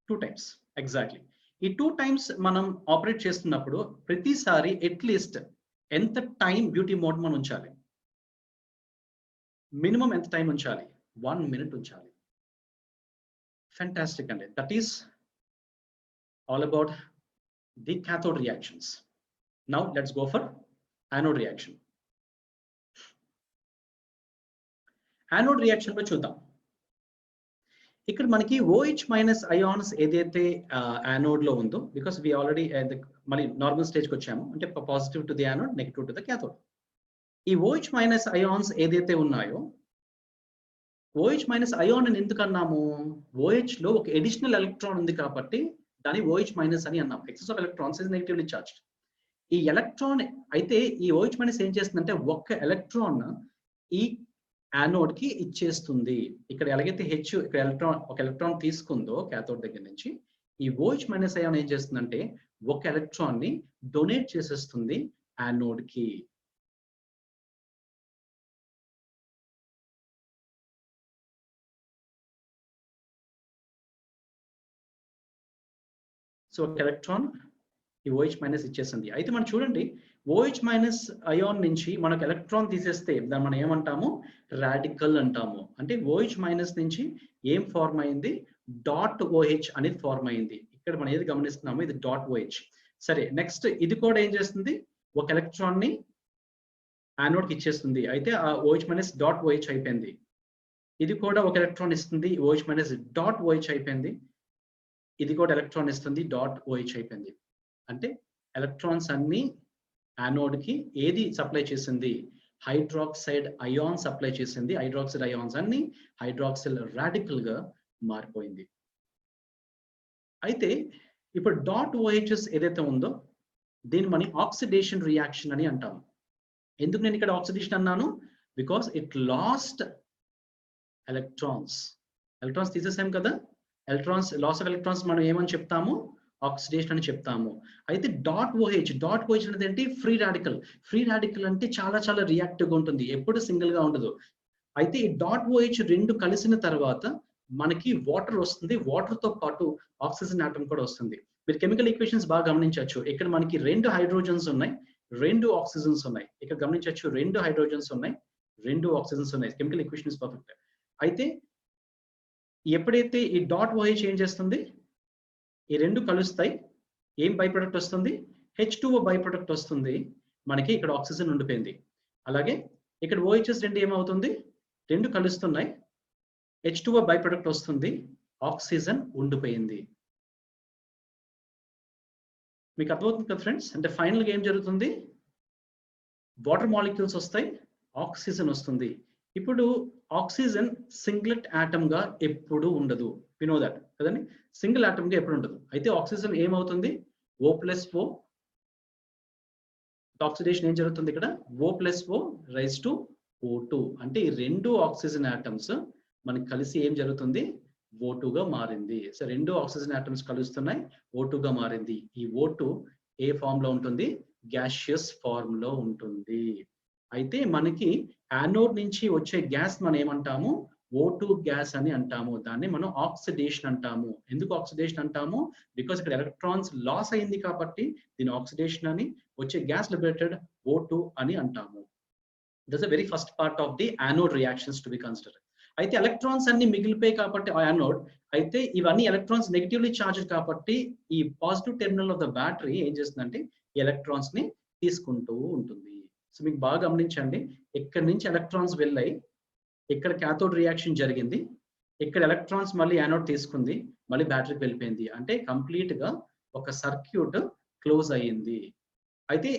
2 times exactly. ఈ 2 times మనం ఆపరేట్ చేస్తున్నప్పుడు ప్రతిసారి అట్లీస్ట్ ఎంత టైం బ్యూటీ మోడ్ మనం ఉంచాలి? మినిమం ఎంత టైం ఉంచాలి? 1 minute ఉంచాలి. ఫ్యాంటాస్టిక్ అండి. That is all about the cathode reactions. Now let's go for anode reaction. Anode reaction లో చూద్దాం. ఇక్కడ మనకి OH మైనస్ అయాన్స్ ఏదైతే యానోడ్ లో ఉందో, బికాస్ వి ఆల్రెడీ మళ్ళీ నార్మల్ స్టేజ్కి వచ్చాము, అంటే positive to the anode, negative to the cathode. ఈ OH మైనస్ అయాన్స్ ఏదైతే ఉన్నాయో, OH మైనస్ అయాన్ అని ఎందుకు అన్నాము? OH లో ఒక ఎడిషనల్ ఎలక్ట్రాన్ ఉంది కాబట్టి దాన్ని OH మైనస్ అని అన్నాం. Excess of electrons is negatively charged. ఈ ఎలక్ట్రాన్ అయితే ఈ OH మైనస్ ఏం చేస్తుందంటే ఒక్క ఎలక్ట్రాన్ ఈ యానోడ్ కి ఇచ్చేస్తుంది. ఇక్కడ ఎలాగైతే ఇక్కడ ఒక ఎలక్ట్రాన్ తీసుకుందో క్యాథోడ్ దగ్గర నుంచి, ఈ OH మైనస్ అయాన్ ఏం చేస్తుందంటే ఒక ఎలక్ట్రాన్ ని డొనేట్ చేసేస్తుంది యానోడ్ కి. సో ఒక ఎలక్ట్రాన్ ఈ OH మైనస్ ఇచ్చేస్తుంది. అయితే మనం చూడండి, OH మైనస్ అయాన్ నుంచి మనకు ఎలక్ట్రాన్ తీసేస్తే దాన్ని మనం ఏమంటాము? రాడికల్ అంటాము. అంటే OH మైనస్ నుంచి ఏం ఫార్మ్ అయింది? డాట్ OH అనేది ఫార్మ్ అయింది. ఇక్కడ మనం ఏది గమనిస్తున్నామో ఇది డాట్ OH. సరే, నెక్స్ట్ ఇది కూడా ఏం చేస్తుంది? ఒక ఎలక్ట్రాన్ ని యానోడ్ కి ఇచ్చేస్తుంది. అయితే ఆ OH మైనస్ డాట్ OH అయిపోయింది. ఇది కూడా ఒక ఎలక్ట్రాన్ ఇస్తుంది, OH మైనస్ డాట్ OH అయిపోయింది. ఇది కూడా ఎలక్ట్రాన్ ఇస్తుంది, డాట్ OH అయిపోయింది. అంటే ఎలక్ట్రాన్స్ అన్ని యానోడ్ కి ఏది సప్లై చేసింది? హైడ్రాక్సైడ్ అయాన్ సప్లై చేసింది. హైడ్రాక్సైడ్ అయాన్స్ అన్ని హైడ్రాక్సిల్ రాడికల్ గా మారిపోయింది. అయితే ఇప్పుడు డాట్ OHS ఏదైతే ఉందో దీన్ని మనం ఆక్సిడేషన్ రియాక్షన్ అని అంటాము. ఎందుకు నేను ఇక్కడ ఆక్సిడేషన్ అన్నాను? బికాస్ ఇట్ లాస్ట్ ఎలక్ట్రాన్స్ తీసేసాం కదా. లాస్ ఆఫ్ ఎలక్ట్రాన్స్ మనం ఏమని చెప్తాము? ఆక్సిడేషన్ అని చెప్తాము. అయితే డాట్ OH అనేది ఏంటి? ఫ్రీ రాడికల్ అంటే చాలా చాలా రియాక్టివ్ గా ఉంటుంది, ఎప్పుడు సింగిల్ గా ఉండదు. అయితే ఈ డాట్ OH రెండు కలిసిన తర్వాత మనకి వాటర్ వస్తుంది, వాటర్ తో పాటు ఆక్సిజన్ ఆటమ్ కూడా వస్తుంది. మీరు కెమికల్ ఈక్వేషన్స్ బాగా గమనించవచ్చు. ఇక్కడ మనకి 2 హైడ్రోజన్స్ ఉన్నాయి, 2 ఆక్సిజన్స్ ఉన్నాయి. ఇక్కడ గమనించవచ్చు 2 హైడ్రోజన్స్ ఉన్నాయి, 2 ఆక్సిజన్స్ ఉన్నాయి. Chemical equation is perfect. అయితే ఎప్పుడైతే ఈ డాట్ OH ఏం చేస్తుంది? ఈ 2 కలుస్తాయి. ఏం బై ప్రొడక్ట్ వస్తుంది? H2O బై ప్రొడక్ట్ వస్తుంది. మనకి ఇక్కడ ఆక్సిజన్ ఉండిపోయింది. అలాగే ఇక్కడ OHS 2 ఏమవుతుంది? 2 కలుస్తున్నాయి, H2O బై ప్రొడక్ట్ వస్తుంది, ఆక్సిజన్ ఉండిపోయింది. మీకు అర్థమవుతుంది కదా ఫ్రెండ్స్? అంటే ఫైనల్గా ఏం జరుగుతుంది? వాటర్ మాలిక్యూల్స్ వస్తాయి, ఆక్సిజన్ వస్తుంది. ఇప్పుడు ఆక్సిజన్ సింగిలెట్ ఆటమ్ గా ఎప్పుడు ఉండదు. వి నో దట్ కదండి, సింగిల్ ఆటమ్ గా ఎప్పుడు ఉండదు. అయితే ఆక్సిజన్ ఏమవుతుంది? O+O. ఆక్సిడేషన్ ఏం జరుగుతుంది ఇక్కడ? O+O rise to O2. అంటే ఈ 2 ఆక్సిజన్ ఆటమ్స్ మనకి కలిసి ఏం జరుగుతుంది? O2 గా మారింది. సో 2 ఆక్సిజన్ ఆటమ్స్ కలుస్తున్నాయి, O2 గా మారింది. ఈ O2 ఏ ఫామ్ లో ఉంటుంది? గ్యాషియస్ ఫార్మ్ లో ఉంటుంది. అయితే మనకి యానోడ్ నుంచి వచ్చే గ్యాస్ మనం ఏమంటాము? O2 గ్యాస్ అని అంటాము. దాన్ని మనం ఆక్సిడేషన్ అంటాము. ఎందుకు ఆక్సిడేషన్ అంటాము? బికాస్ ఇక్కడ ఎలక్ట్రాన్స్ లాస్ అయింది కాబట్టి దీని ఆక్సిడేషన్ అని, వచ్చే గ్యాస్ లిబరేటెడ్ O2 అని అంటాము. That's the very first part of the anode reactions to be consider. అయితే ఎలక్ట్రాన్స్ అన్ని మిగిలిపోయి కాబట్టి యానోడ్, అయితే ఇవన్నీ ఎలక్ట్రాన్స్ నెగిటివ్లీ చార్జ్డ్ కాబట్టి ఈ positive terminal of the battery ఏం చేస్తుందంటే ఈ ఎలక్ట్రాన్స్ ని తీసుకుంటూ ఉంటుంది. సో మీకు బాగా గమనించండి, ఇక్కడి నుంచి ఎలక్ట్రాన్స్ వెళ్ళాయి, ఇక్కడ క్యాథోడ్ రియాక్షన్ జరిగింది, ఇక్కడ ఎలక్ట్రాన్స్ మళ్ళీ యానోడ్ తీసుకుంది, మళ్ళీ బ్యాటరీకి వెళ్ళిపోయింది. అంటే కంప్లీట్ గా ఒక సర్క్యూట్ క్లోజ్ అయ్యింది. అయితే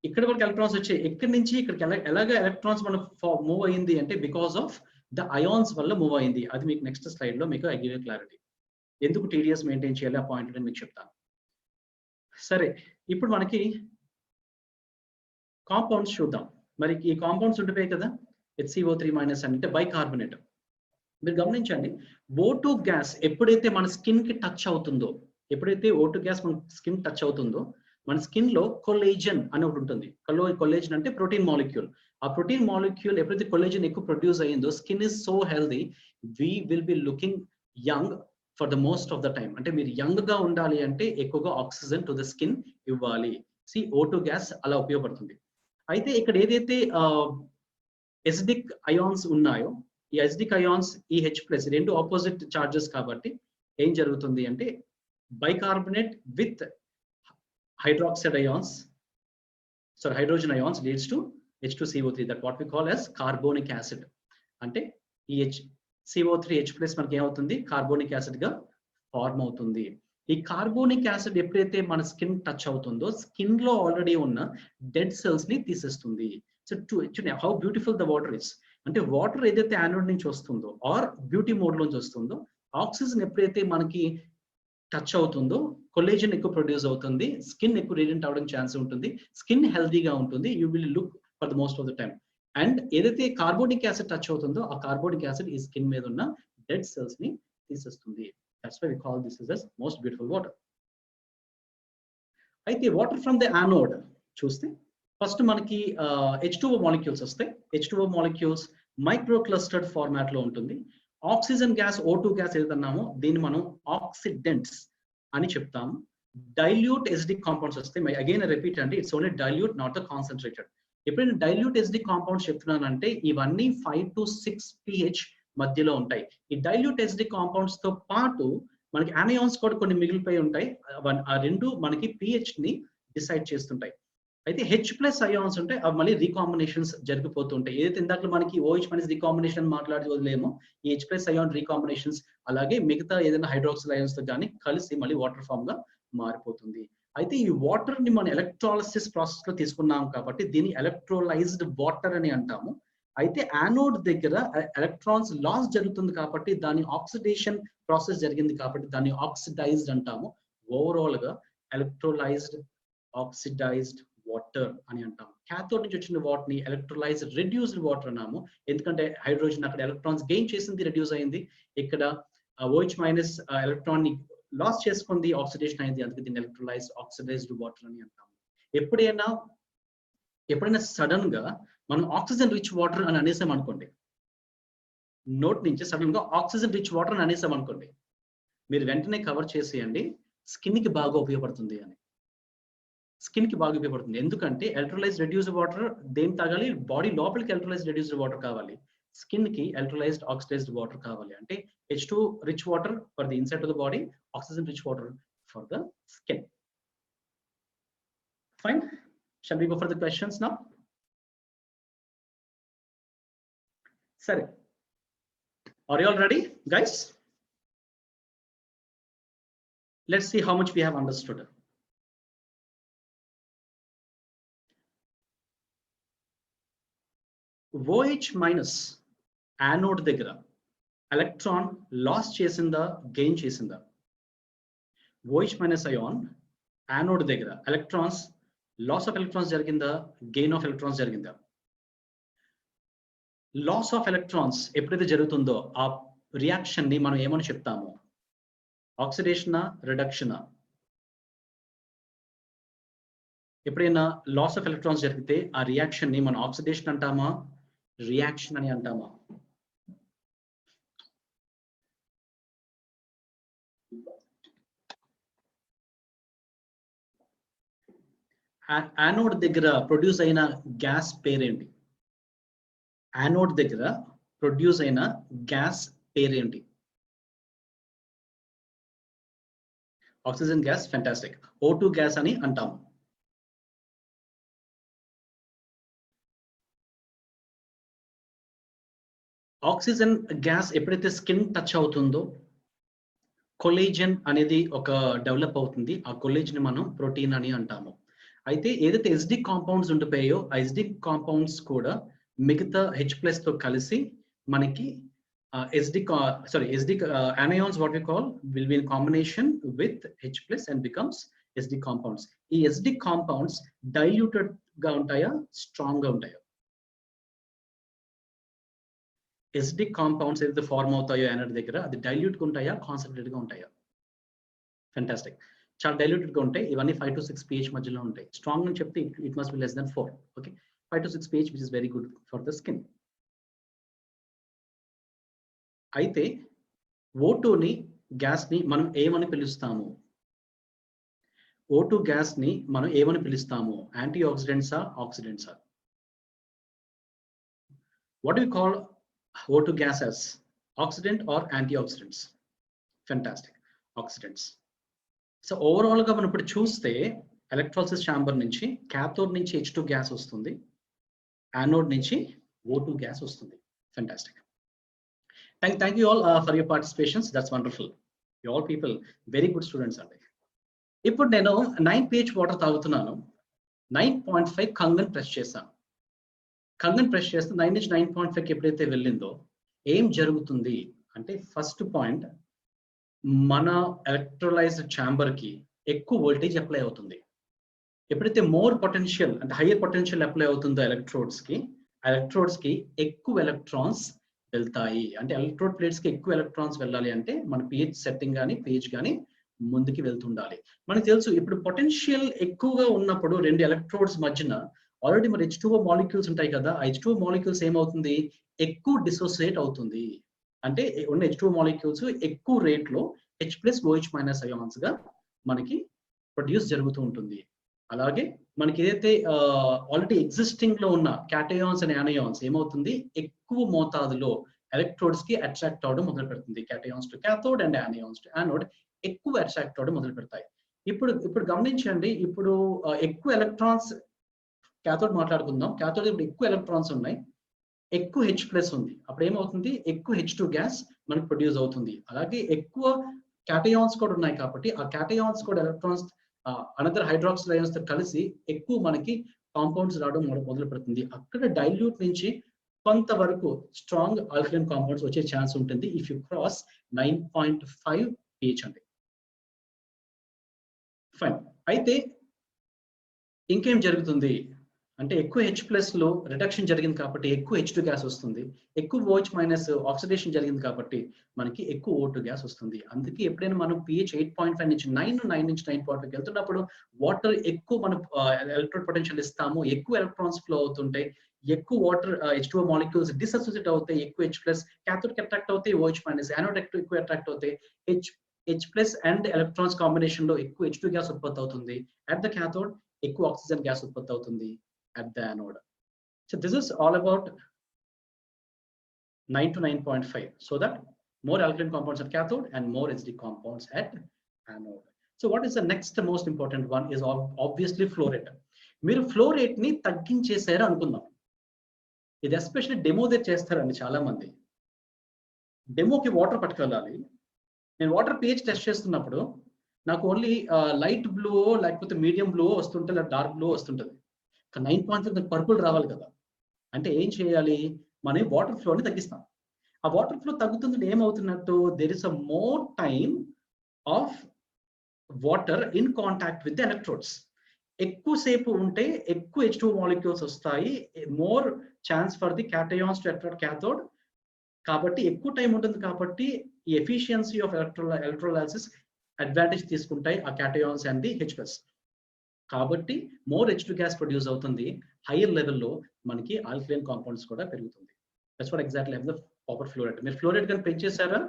ఇక్కడ వరకు ఎలక్ట్రాన్స్ వచ్చాయి, ఇక్కడి నుంచి ఇక్కడికి ఎలాగ ఎలక్ట్రాన్స్ మనం మూవ్ అయ్యింది అంటే బికాస్ ఆఫ్ ద అయాన్స్ వల్ల మూవ్ అయింది. అది మీకు నెక్స్ట్ స్లైడ్ లో మీకు ఐ గివ్ యూ క్లారిటీ. ఎందుకు టీడీఎస్ మెయింటైన్ చేయాలి ఆ పాయింట్ నేను మీకు చెప్తాను. సరే, ఇప్పుడు మనకి కాంపౌండ్స్ చూద్దాం. మరి ఈ కాంపౌండ్స్ ఉండిపోయాయి కదా, HCO3- అంటే బైకార్బోనేట్. మీరు గమనించండి, O2 గ్యాస్ ఎప్పుడైతే మన స్కిన్ కి టచ్ అవుతుందో, ఎప్పుడైతే O2 గ్యాస్ మన స్కిన్ టచ్ అవుతుందో, మన స్కిన్ లో కొలేజన్ అని ఒకటి ఉంటుంది. కొలేజన్ అంటే ప్రోటీన్ మాలిక్యూల్. ఆ ప్రోటీన్ మాలిక్యూల్ ఎప్పుడైతే కొలేజన్ ఎక్కువ ప్రొడ్యూస్ అయ్యిందో, skin is so healthy, we will be looking young for the most of the time. అంటే మీరు యంగ్ గా ఉండాలి అంటే ఎక్కువగా ఆక్సిజన్ టు ద స్కిన్ ఇవ్వాలి. O2 గ్యాస్ అలా ఉపయోగపడుతుంది. అయితే ఇక్కడ ఏదైతే ఎసిడిక్ అయాన్స్ ఉన్నాయో, ఈ ఎసిడిక్ అయాన్స్ ఈ H+ రెండు ఆపోజిట్ చార్జెస్ కాబట్టి ఏం జరుగుతుంది అంటే bicarbonate with hydroxide ions, sorry, hydrogen ions leads to H2CO3, that what we call as carbonic acid. అంటే ఈ CO3H+ మనకి ఏమవుతుంది, కార్బోనిక్ యాసిడ్ గా ఫార్మ్ అవుతుంది. ఈ కార్బోనిక్ యాసిడ్ ఎప్పుడైతే మన స్కిన్ టచ్ అవుతుందో, స్కిన్ లో ఆల్రెడీ ఉన్న డెడ్ సెల్స్ ని తీసేస్తుంది. So how beautiful the water is. అంటే వాటర్ ఏదైతే యానోడ్ నుంచి వస్తుందో ఆర్ బ్యూటీ మోడ్ లోంచి వస్తుందో, ఆక్సిజన్ ఎప్పుడైతే మనకి టచ్ అవుతుందో కొలేజన్ ఎక్కువ ప్రొడ్యూస్ అవుతుంది, స్కిన్ ఎక్కువ రేడియంట్ అవడం ఛాన్స్ ఉంటుంది, స్కిన్ హెల్దీగా ఉంటుంది, you will look for the most of the time. And ఏదైతే కార్బోనిక్ యాసిడ్ టచ్ అవుతుందో, ఆ కార్బోనిక్ యాసిడ్ ఈ స్కిన్ మీద ఉన్న డెడ్ సెల్స్ ని తీసేస్తుంది. That's why we call this is most beautiful water. అయితే వాటర్ ఫ్రమ్ ద యానోడ్ చూస్తే ఫస్ట్ మనకి H2O మాలిక్యూల్స్ వస్తాయి. H2O molecules micro clustered format లో ఉంటుంది. ఆక్సిజన్ గ్యాస్ O2 గ్యాస్ ఏదన్నామో దీన్ని మనం ఆక్సిడెంట్స్ అని చెప్తాము. డైల్యూట్ ఎసిడిక్ కాంపౌండ్స్ వస్తాయి. అగైన్ రిపీట్ అండి, it's only dilute, not the concentrated. ఎప్పుడైనా డైల్యూట్ ఎసిడిక్ కాంపౌండ్స్ చెప్తున్నానంటే ఇవన్నీ 5 to 6 pH మధ్యలో ఉంటాయి. ఈ డైల్యూట్ ఎసిడిక్ కాంపౌండ్స్ తో పాటు మనకి అనియాన్స్ కూడా కొన్ని మిగిలిపోయి ఉంటాయి. ఆ రెండు మనకి pH ని డిసైడ్ చేస్తుంటాయి. అయితే H+ అయాన్స్ ఉంటాయి, అవి మళ్ళీ రీకాంబినేషన్స్ జరిగిపోతుంటాయి. ఏదైతే ఇందాక మనకి OH- రీకాంబినేషన్ మాట్లాడి వదిలేమో, ఈ H+ అయాన్ రీకాంబినేషన్స్ అలాగే మిగతా ఏదైనా హైడ్రాక్సిల్ అయాన్స్ తో కానీ కలిసి మళ్ళీ వాటర్ ఫామ్ గా మారిపోతుంది. అయితే ఈ వాటర్ ని మనం ఎలక్ట్రాలిసిస్ ప్రాసెస్ లో తీసుకున్నాం కాబట్టి దీన్ని ఎలక్ట్రోలైజ్డ్ వాటర్ అని అంటాము. అయితే యానోడ్ దగ్గర ఎలక్ట్రాన్స్ లాస్ జరుగుతుంది కాబట్టి దాని ఆక్సిడేషన్ ప్రాసెస్ జరిగింది కాబట్టి దాన్ని ఆక్సిడైజ్డ్ అంటాము. ఓవరాల్ గా ఎలక్ట్రోలైజ్డ్ ఆక్సిడైజ్డ్ వాటర్ అని అంటాము. క్యాథోడ్ నుంచి వచ్చిన వాటర్ ని ఎలక్ట్రోలైజ్డ్ రెడ్యూస్డ్ వాటర్ అన్నాము. ఎందుకంటే హైడ్రోజన్ అక్కడ ఎలక్ట్రాన్స్ గెయిన్ చేసింది, రెడ్యూస్ అయింది. ఇక్కడ OH- ఎలక్ట్రాన్ ని లాస్ చేసుకుంది, ఆక్సిడేషన్ అయింది, అందుకే దీన్ని ఎలక్ట్రోలైజ్డ్ ఆక్సిడైజ్డ్ వాటర్ అని అంటాము. ఎప్పుడైనా సడన్ గా మనం ఆక్సిజన్ రిచ్ వాటర్ అని అనేసాం అనుకోండి, నోట్ నుంచి సడన్ గా ఆక్సిజన్ రిచ్ వాటర్ అని అనేసాం అనుకోండి, మీరు వెంటనే కవర్ చేసేయండి, స్కిన్ కి బాగా ఉపయోగపడుతుంది అని. స్కిన్ కి బాగా ఉపయోగపడుతుంది. ఎందుకంటే ఎలక్ట్రోలైజ్ రెడ్యూస్డ్ వాటర్ దేని తాగాలి, బాడీ లోపలికి ఎలక్ట్రోలైజ్ రెడ్యూస్డ్ వాటర్ కావాలి, స్కిన్ కి ఎలక్ట్రోలైజ్డ్ ఆక్సిడైజ్డ్ వాటర్ కావాలి. అంటే H2 rich water for the inside of the body, oxygen rich water for the skin. Fine. Shall we go for the questions now? Sorry. Are you all ready, guys? Let's see how much we have understood. OH- anode దగ్గర electron loss చేసిందా, gain చేసిందా? OH- ion anode దగ్గర electrons loss of electrons జరిగిందా, gain of electrons జరిగిందా? Loss of electrons ఎప్పుడైతే జరుగుతుందో ఆ reaction ని మనం ఏమని చెప్తాము, ఆక్సిడేషనా, రిడక్షనా? ఎప్పుడైనా లాస్ ఆఫ్ ఎలక్ట్రాన్స్ జరిగితే ఆ రియాక్షన్ ని మనం ఆక్సిడేషన్ అంటామా, రియాక్షన్ అని అంటామా? యానోడ్ దగ్గర ప్రొడ్యూస్ అయిన గ్యాస్ పేరేంటి? యానోడ్ దగ్గర ప్రొడ్యూస్ అయిన గ్యాస్ పేరేంటి? Oxygen gas, fantastic. O2 gas అని అంటాము. ఆక్సిజన్ గ్యాస్ ఎప్పుడైతే స్కిన్ టచ్ అవుతుందో కొలేజన్ అనేది ఒక డెవలప్ అవుతుంది. ఆ కొలేజన్ మనం ప్రోటీన్ అని అంటాము. అయితే ఏదైతే ఎస్డి కాంపౌండ్స్ ఉండిపోయాయో ఆ ఎస్డి కాంపౌండ్స్ కూడా మిగతా H+ తో కలిసి మనకి SD anions what we call will be in combination with H+ and becomes SD compounds. ఈ SD compounds diluted గా ఉంటాయా, స్ట్రాంగ్ గా ఉంటాయా? ఎస్డి కాంపౌండ్స్ ఏదైతే ఫార్మ్ అవుతాయో యానోడ్ దగ్గర అది డైల్యూట్ గా ఉంటాయా, కాన్సన్ట్రేటెడ్ గా ఉంటాయా? ఫెంటాస్టిక్. చాలా డైల్యూటెడ్ గా ఉంటాయి. ఇవన్నీ 5 to 6 pH మధ్యలో ఉంటాయి. స్ట్రాంగ్ అని చెప్తే it must be less than 4. Okay, 5 to 6 pH which is very good for the skin. అయితే O2 గ్యాస్ ని మనం ఏమని పిలుస్తాము? O2 గ్యాస్ ని మనం ఏమని పిలుస్తాము? యాంటీ ఆక్సిడెంట్సా, ఆక్సిడెంట్సా? What do we call O2 gas as? Oxidant or antioxidants? Fantastic. Oxidants. So overall గా మనం ఇప్పుడు చూస్తే ఎలక్ట్రాలిసిస్ ఛాంబర్ నుంచి క్యాథోడ్ నుంచి H2 గ్యాస్ వస్తుంది, యానోడ్ నుంచి O2 గ్యాస్ వస్తుంది. Fantastic. Thank you all for your participations. That's wonderful. You all people very good students అండి. ఇప్పుడు నేను 9 pH వాటర్ తాగుతున్నాను. 9.5 కంగన్ ప్రెస్ చేశాను. కంగన్ ప్రెస్ చేస్తే 9 నుంచి 9.5 ఎప్పుడైతే వెళ్ళిందో ఏం జరుగుతుంది అంటే, ఫస్ట్ పాయింట్, మన ఎలక్ట్రోలైజ్డ్ ఛాంబర్ కి ఎక్కువ వోల్టేజ్ అప్లై అవుతుంది. ఎప్పుడైతే మోర్ పొటెన్షియల్ అంటే హయ్యర్ పొటెన్షియల్ అప్లై అవుతుందో ఎలక్ట్రోడ్స్ కి ఎక్కువ ఎలక్ట్రాన్స్ వెళ్తాయి. అంటే ఎలక్ట్రోడ్ ప్లేట్స్ కి ఎక్కువ ఎలక్ట్రాన్స్ వెళ్ళాలి అంటే మన pH సెట్టింగ్ కానీ pH కానీ ముందుకి వెళ్తుండాలి. మనకు తెలుసు ఇప్పుడు పొటెన్షియల్ ఎక్కువగా ఉన్నప్పుడు రెండు ఎలక్ట్రోడ్స్ మధ్యన ఆల్రెడీ మరి H2O మాలిక్యూల్స్ ఉంటాయి కదా, ఆ H2O మాలిక్యూల్స్ ఏమవుతుంది, ఎక్కువ డిసోసియేట్ అవుతుంది. అంటే ఉన్న H2O మాలిక్యూల్స్ ఎక్కువ రేట్ లో H+OH- అయాన్స్ గా మనకి ప్రొడ్యూస్ జరుగుతూ ఉంటుంది. అలాగే మనకి ఏదైతే ఆల్రెడీ ఎగ్జిస్టింగ్ లో ఉన్న క్యాటయాన్స్ అండ్ యానయాన్స్ ఏమవుతుంది, ఎక్కువ మోతాదులో ఎలక్ట్రోడ్స్ కి అట్రాక్ట్ అవడం మొదలు పెడుతుంది. Cations to cathode and anions to anode ఎక్కువ అట్రాక్ట్ అవడం మొదలు పెడతాయి. ఇప్పుడు గమనించండి, ఇప్పుడు ఎక్కువ ఎలక్ట్రాన్స్ క్యాథోడ్ మాట్లాడుకుందాం. క్యాథోడ్ ఇప్పుడు ఎక్కువ ఎలక్ట్రాన్స్ ఉన్నాయి, ఎక్కువ H+ ఉంది. అప్పుడు ఏమవుతుంది, ఎక్కువ H2 గ్యాస్ మనకు ప్రొడ్యూస్ అవుతుంది. అలాగే ఎక్కువ క్యాటయాన్స్ కూడా ఉన్నాయి కాబట్టి ఆ క్యాటయాన్స్ కూడా ఎలక్ట్రాన్స్ అనదర్ హైడ్రాక్సిల్ అయాన్స్ తో కలిసి ఎక్కువ మనకి కాంపౌండ్స్ రావడం మొదలు పెడుతుంది. అక్కడ డైల్యూట్ నుంచి కొంతవరకు స్ట్రాంగ్ ఆల్కలైన్ కాంపౌండ్స్ వచ్చే ఛాన్స్ ఉంటుంది ఇఫ్ యు క్రాస్ 9.5 pH అండి. ఫైన్. అయితే ఇంకేం జరుగుతుంది అంటే, ఎక్కువ H+ లో రిడక్షన్ జరిగింది కాబట్టి ఎక్కువ H2 గ్యాస్ వస్తుంది. ఎక్కువ OH- ఆక్సిడేషన్ జరిగింది కాబట్టి మనకి ఎక్కువ O2 గ్యాస్ వస్తుంది. అందుకే ఎప్పుడైనా మనం pH 8.5 నుంచి 9 నుంచి 9.5 వెళ్తున్నప్పుడు వాటర్ ఎక్కువ మనం ఎలక్ట్రోడ్ పొటెన్షియల్ ఇస్తాము, ఎక్కువ ఎలక్ట్రాన్స్ ఫ్లో అవుతుంటాయి, ఎక్కువ వాటర్ H2O మాలిక్యూల్స్ డిసోసియేట్ అవుతాయి, ఎక్కువ H+ క్యాథోడ్ కి అట్రాక్ట్ అవుతాయి, OH- యానోడ్ ఎక్కువ అట్రాక్ట్ అవుతాయి, H+ అండ్ ఎలక్ట్రాన్స్ కాంబినేషన్ లో ఎక్కువ H2 గ్యాస్ ఉత్పత్తి అవుతుంది. అట్ ద క్యాథోడ్ ఎక్కువ ఆక్సిజన్ గ్యాస్ ఉత్పత్తి అవుతుంది at the anode. So this is all about 9 to 9.5, so that more alkaline compounds at cathode and more HD compounds at anode. So what is the next most important one is obviously flow rate. మీరు flow rate ని తగ్గించేసారు అనుకుందాం. ఇది especially demo దగ్గర చేస్తారండి చాలా మంది. డెమోకి water పట్టుకెళ్ళాలి. నేను water pH test చేస్తున్నప్పుడు నాకు ఓన్లీ లైట్ బ్లూ లేకపోతే మీడియం బ్లూ వస్తుంటే లేదా డార్క్ బ్లూ వస్తుంటది. 9.5 పర్పుల్ రావాలి కదా, అంటే ఏం చేయాలి, మనం వాటర్ ఫ్లోని తగ్గిస్తాం. ఆ వాటర్ ఫ్లో తగ్గుతుంది ఏమవుతున్నట్టు, there is a more time of water in contact with the electrodes. ఎక్కువసేపు ఉంటే ఎక్కువ H2O మాలిక్యూల్స్ వస్తాయి, more chance for the cations to attract cathode. కాబట్టి ఎక్కువ టైం ఉంటుంది కాబట్టి ఈ ఎఫిషియన్సీ ఆఫ్ ఎలక్ట్రోలైసిస్ అడ్వాంటేజ్ తీసుకుంటాయి ఆ క్యాటయాన్స్ అండ్ ది H+. కాబట్టి మోర్ H2 గ్యాస్ ప్రొడ్యూస్ అవుతుంది, హైయర్ లెవెల్లో మనకి ఆల్కలైన్ కాంపౌండ్స్ కూడా పెరుగుతుంది. That's what exactly the proper flow rate. మీరు ఫ్లో రేట్ కానీ పెంచేసారా,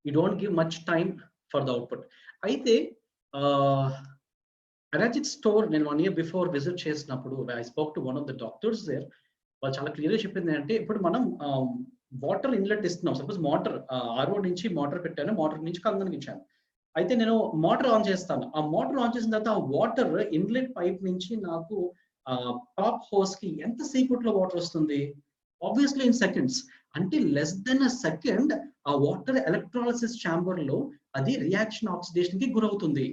you don't give much time for the output. అయితే అరాజిక్ స్టోర్ నేను 1 year బిఫోర్ విజిట్ చేసినప్పుడు I spoke to one of the doctors there. వాళ్ళు చాలా క్లియర్గా చెప్పింది అంటే, ఇప్పుడు మనం వాటర్ ఇన్లెట్ ఇస్తున్నాం. సపోజ్ మోటార్ ఆర్ఓ నుంచి మోటార్ పెట్టాను, మోటార్ నుంచి కంగనకి ఇచ్చాను. అయితే నేను మోటార్ ఆన్ చేస్తాను. ఆ మోటార్ ఆన్ చేసిన తర్వాత ఆ వాటర్ ఇన్లెట్ పైప్ నుంచి నాకు టాప్ హోస్ కి ఎంత సేపట్లో వాటర్ వస్తుంది? Obviously in seconds. అంటే లెస్ దెన్ అ సెకండ్ ఆ వాటర్ ఎలక్ట్రాలిసిస్ ఛాంబర్ లో అది రియాక్షన్ ఆక్సిడేషన్ కి గురవుతుంది.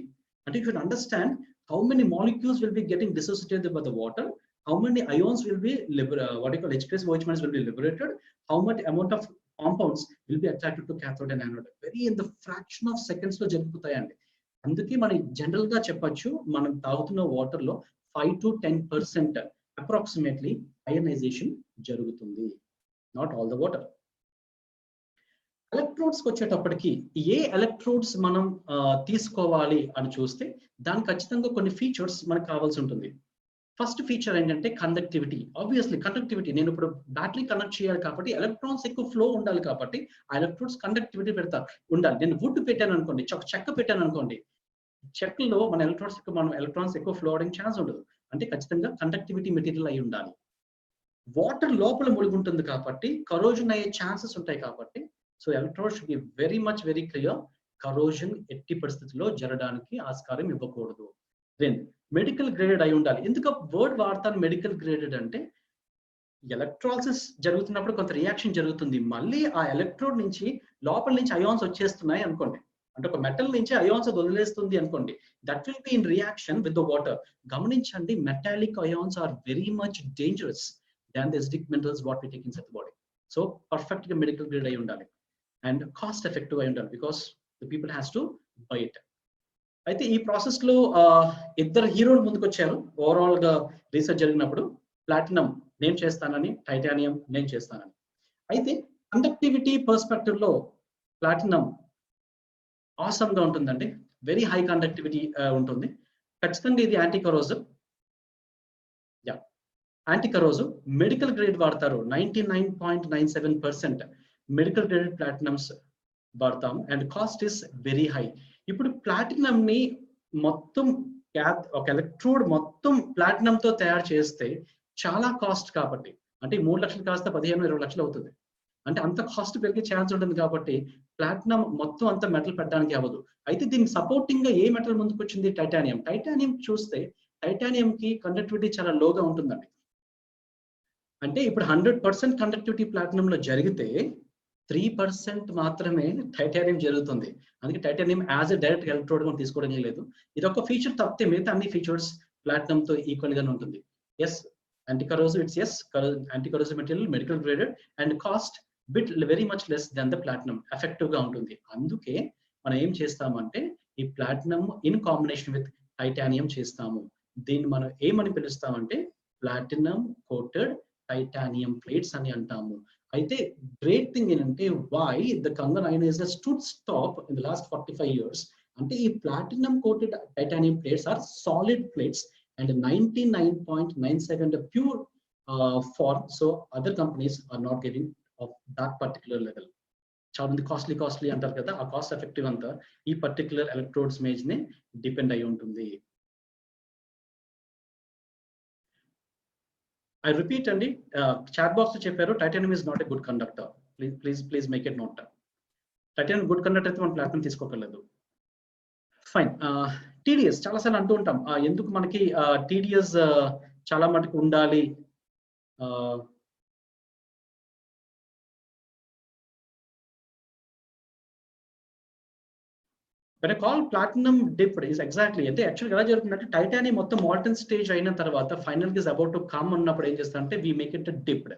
అంటే you should understand how many molecules will be getting dissociated by the water, how many ions will be what you call H+, OH- will be liberated, how much amount of compounds will be attracted to cathode and anode. Very in the fraction of seconds లో జరుగుతాయండి. అందుకే మనం general గా చెప్పొచ్చు, మనం తాగుతున్న water లో 5 to 10% approximately ionisation జరుగుతుంది. Not all the water. Electrodes వచ్చేటప్పటికి ఏ ఎలక్ట్రోడ్స్ మనం తీసుకోవాలి అని చూస్తే దానికి ఖచ్చితంగా కొన్ని ఫీచర్స్ మనకు కావాల్సి ఉంటుంది. ఫస్ట్ ఫీచర్ ఏంటంటే కండక్టివిటీ. ఆబ్వియస్లీ కండక్టివిటీ, నేను ఇప్పుడు బ్యాటరీ కనెక్ట్ చేయాలి కాబట్టి ఎలక్ట్రాన్స్ ఎక్కువ ఫ్లో ఉండాలి కాబట్టి ఆ ఎలక్ట్రోడ్స్ కండక్టివిటీ ఉండాలి. నేను వుడ్ పెట్టాను అనుకోండి, చెక్క పెట్టాను అనుకోండి, చెక్కలో మన ఎలక్ట్రాన్స్ ఎక్కువ ఫ్లో అవడానికి ఛాన్స్ ఉండదు. అంటే ఖచ్చితంగా కండక్టివిటీ మెటీరియల్ అయి ఉండాలి. వాటర్ లోపల మునిగి ఉంటుంది కాబట్టి కరోజన్ అయ్యే ఛాన్సెస్ ఉంటాయి కాబట్టి so electrode should be very clear. Corrosion ఎట్టి పరిస్థితుల్లో జరగడానికి ఆస్కారం ఇవ్వకూడదు. దెన్ మెడికల్ గ్రేడెడ్ అయి ఉండాలి. ఎందుకు వర్డ్ వాడతాను మెడికల్ గ్రేడెడ్ అంటే, ఎలక్ట్రాలిసిస్ జరుగుతున్నప్పుడు కొంత రియాక్షన్ జరుగుతుంది, మళ్ళీ ఆ ఎలక్ట్రోడ్ నుంచి లోపల నుంచి అయాన్స్ వచ్చేస్తున్నాయి అనుకోండి, అంటే ఒక మెటల్ నుంచి అయాన్స్ వదిలేస్తుంది అనుకోండి, that will be in reaction with the water. గమనించండి, metallic ions are very much dangerous than the acidic minerals what we take inside the body. So perfect గా మెడికల్ గ్రేడ్ అయి ఉండాలి అండ్ కాస్ట్ ఎఫెక్టివ్ అయి ఉండాలి, because the people has to buy it. అయితే ఈ process లో ఇద్దరు హీరోలు ముందుకు వచ్చారు. ఓవరాల్ గా రీసెర్చ్ జరిగినప్పుడు ప్లాటినం నేను చేస్తానని, టైటానియం నేను చేస్తానని. అయితే కండక్టివిటీ పర్స్పెక్టివ్ లో ప్లాటినం ఆసమ్ గా ఉంటుందండి, వెరీ హై కండక్టివిటీ ఉంటుంది. ఖచ్చితంగా ఇది anti corrosive. Anti corrosive medical grade వాడతారు. 99.97% మెడికల్ గ్రేడెడ్ ప్లాటినమ్స్ వాడతాము and cost is very high. ఇప్పుడు ప్లాటినం ని మొత్తం ఒక ఎలక్ట్రోడ్ మొత్తం ప్లాటినం తో తయారు చేస్తే చాలా కాస్ట్ కాబట్టి, అంటే 3 లక్షలు కాస్త 15-20 లక్షలు అవుతుంది. అంటే అంత కాస్ట్ పెరిగే ఛాన్స్ ఉంటుంది కాబట్టి ప్లాటినం మొత్తం అంత మెటల్ పెట్టడానికి అవ్వదు. అయితే దీనికి సపోర్టింగ్ గా ఏ మెటల్ ముందుకు వచ్చింది? టైటానియం. టైటానియం చూస్తే టైటానియం కి కండక్టివిటీ చాలా లోగా ఉంటుందండి. అంటే ఇప్పుడు 100% కండక్టివిటీ ప్లాటినం లో జరిగితే 3% మాత్రమే టైటానియం జరుగుతుంది. అందుకే titanium as a direct electrode గా తీసుకోవడం లేదు. ఇది ఒక ఫీచర్ తప్పితే మిగతా అన్ని ఫీచర్స్ ప్లాటినం తో ఈక్వల్ గానే ఉంటుంది. Yes anticorrosive, it's yes anticorrosive material, medical graded and cost bit very much less than the platinum. Effective గా ఉంటుంది. అందుకే మనం ఏం చేస్తామంటే ఈ platinum in combination with titanium చేస్తాము. దీన్ని మనం ఏమని పిలుస్తామంటే ప్లాటినం కోటెడ్ టైటానియం ప్లేట్స్ అని అంటాము. అయితే గ్రేట్ థింగ్ ఏంటంటే why the Kangen ionizer stood stop in the last 45 years అంటే ఈ platinum coated titanium plates are solid plates and 99.97 pure form. So other companies are not giving of that particular level. చాలా మంది costly అంటారు కదా, ఆ cost effective అంతా ఈ particular electrodes maze ని డిపెండ్ అయి ఉంటుంది. I repeat అండి, చాట్ బాక్స్ లో చెప్పారు titanium is not a good conductor. Please make it note. Titanium good conductor అయితే మనం ప్లాటినం తీసుకోకర్లేదు. ఫైన్. టీడీఎస్ చాలాసార్లు అంటూ ఉంటాం, ఎందుకు మనకి టీడీఎస్ చాలా మటుకు ఉండాలి. When I call platinum dipped is exactly అంటే యాక్చువల్గా ఎలా జరుగుతుందంటే టైటానియం మొత్తం మాల్టన్ స్టేజ్ అయిన తర్వాత ఫైనల్ గా అబౌట్ టు కమ్ అన్నప్పుడు ఏం చేస్తారంటే we make it dipped.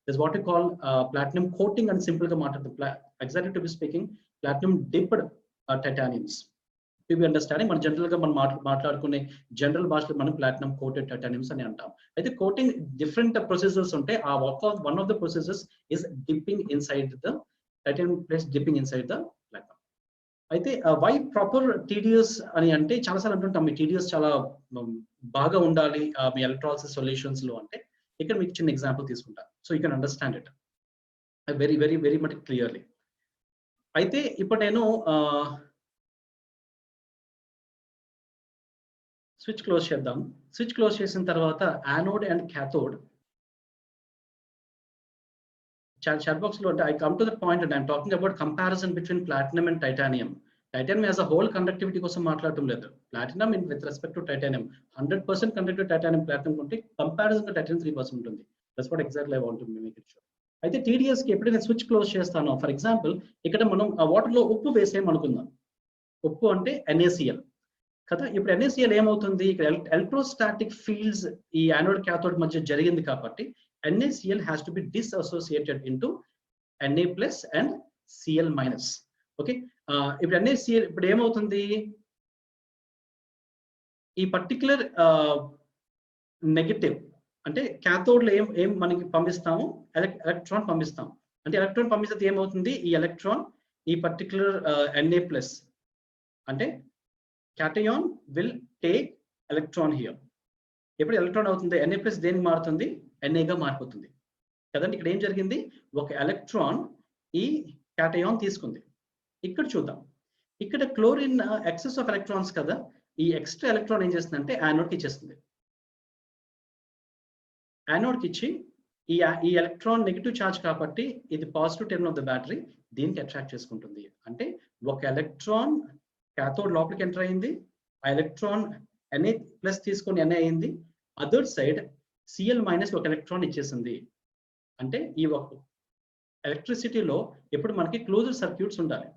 This what you call platinum coating అని సింపుల్ గా మాట్లాడుతాం. Exactly to be speaking platinum dipped titaniums to be understanding. మనం జనరల్ గా మనం మాట్లాడుకునే జనరల్ భాషలో మనం ప్లాటినం కోటెడ్ టైటానియమ్స్ అని అంటాం. అయితే కోటింగ్ డిఫరెంట్ ప్రొసెసర్స్ ఉంటాయి. ఆ one of the processors is dipping inside the titanium plates, dipping inside the platinum. అయితే వై ప్రాపర్ టీడీఎస్ అని అంటే చాలాసార్లు అంటుంటాం మీ టీడీఎస్ చాలా బాగా ఉండాలి మీ ఎలక్ట్రాలిసిస్ సొల్యూషన్స్ లో. అంటే ఇక్కడ మీకు చిన్న ఎగ్జాంపుల్ తీసుకుంటా, so you can understand it very much clearly. అయితే ఇప్పుడు నేను స్విచ్ క్లోజ్ చేద్దాం. స్విచ్ క్లోజ్ చేసిన తర్వాత anode and cathode chat box లో అంటే I come to the point and I'm talking about comparison between platinum and titanium. Titanium as a whole conductivity కోసం మాట్లాడటం లేదు. Platinum in with respect to titanium 100% conductive titanium platinum ఉంటే comparison to titanium 3% ఉంటుంది. That's what exactly I want to make it sure. అయితే TDS కి ఎప్పుడైనా switch close చేస్తానో for example ఇక్కడ మనం ఆ వాటర్ లో ఉప్పు వేసేయమనుకుందాం. ఉప్పు అంటే NaCl కదా. ఇప్పుడు NaCl ఏమవుతుంది, ఇక్కడ ఎలక్ట్రోస్టాటిక్ ఫీల్డ్స్ ఈ యానోడ్ క్యాథోడ్ మధ్య జరిగింది కాబట్టి NaCl has to be disassociated into Na plus and Cl minus. Okay, ఇప్పుడు NaCl ఇప్పుడు ఏమవుతుంది, ఈ పర్టికులర్ నెగటివ్ అంటే క్యాథోడ్ లో ఏం మనకి పంపిస్తాము, ఎలక్ట్రాన్ పంపిస్తాం. అంటే ఎలక్ట్రాన్ పంపిస్తే ఏమవుతుంది, ఈ ఎలక్ట్రాన్ ఈ పర్టికులర్ Na ప్లస్ అంటే cation will take electron here. ఎప్పుడు ఎలక్ట్రాన్ అవుతుంది Na ప్లస్ దేనికి మారుతుంది, Na గా మారిపోతుంది కదండి. ఇక్కడ ఏం జరిగింది, ఒక ఎలక్ట్రాన్ ఈ cation తీసుకుంది. ఇక్కడ చూద్దాం, ఇక్కడ క్లోరిన్ ఎక్సెస్ ఆఫ్ ఎలక్ట్రాన్స్ కదా, ఈ ఎక్స్ట్రా ఎలక్ట్రాన్ ఏం చేస్తుందంటే యానోడ్ కి ఇచ్చేస్తుంది. యానోడ్ కి ఇచ్చి ఈ ఎలక్ట్రాన్ నెగిటివ్ ఛార్జ్ కాబట్టి ఇది positive terminal of the battery, దీనికి అట్రాక్ట్ చేసుకుంటుంది. అంటే ఒక ఎలక్ట్రాన్ క్యాథోడ్ లోపలికి ఎంటర్ అయింది, ఆ ఎలక్ట్రాన్ Na ప్లస్ తీసుకొని Na అయింది, అదర్ సైడ్ Cl మైనస్ ఒక ఎలక్ట్రాన్ ఇచ్చేసింది. అంటే ఈ ఒక ఎలక్ట్రిసిటీలో ఎప్పుడు మనకి క్లోజ్డ్ సర్క్యూట్స్ ఉండాలి.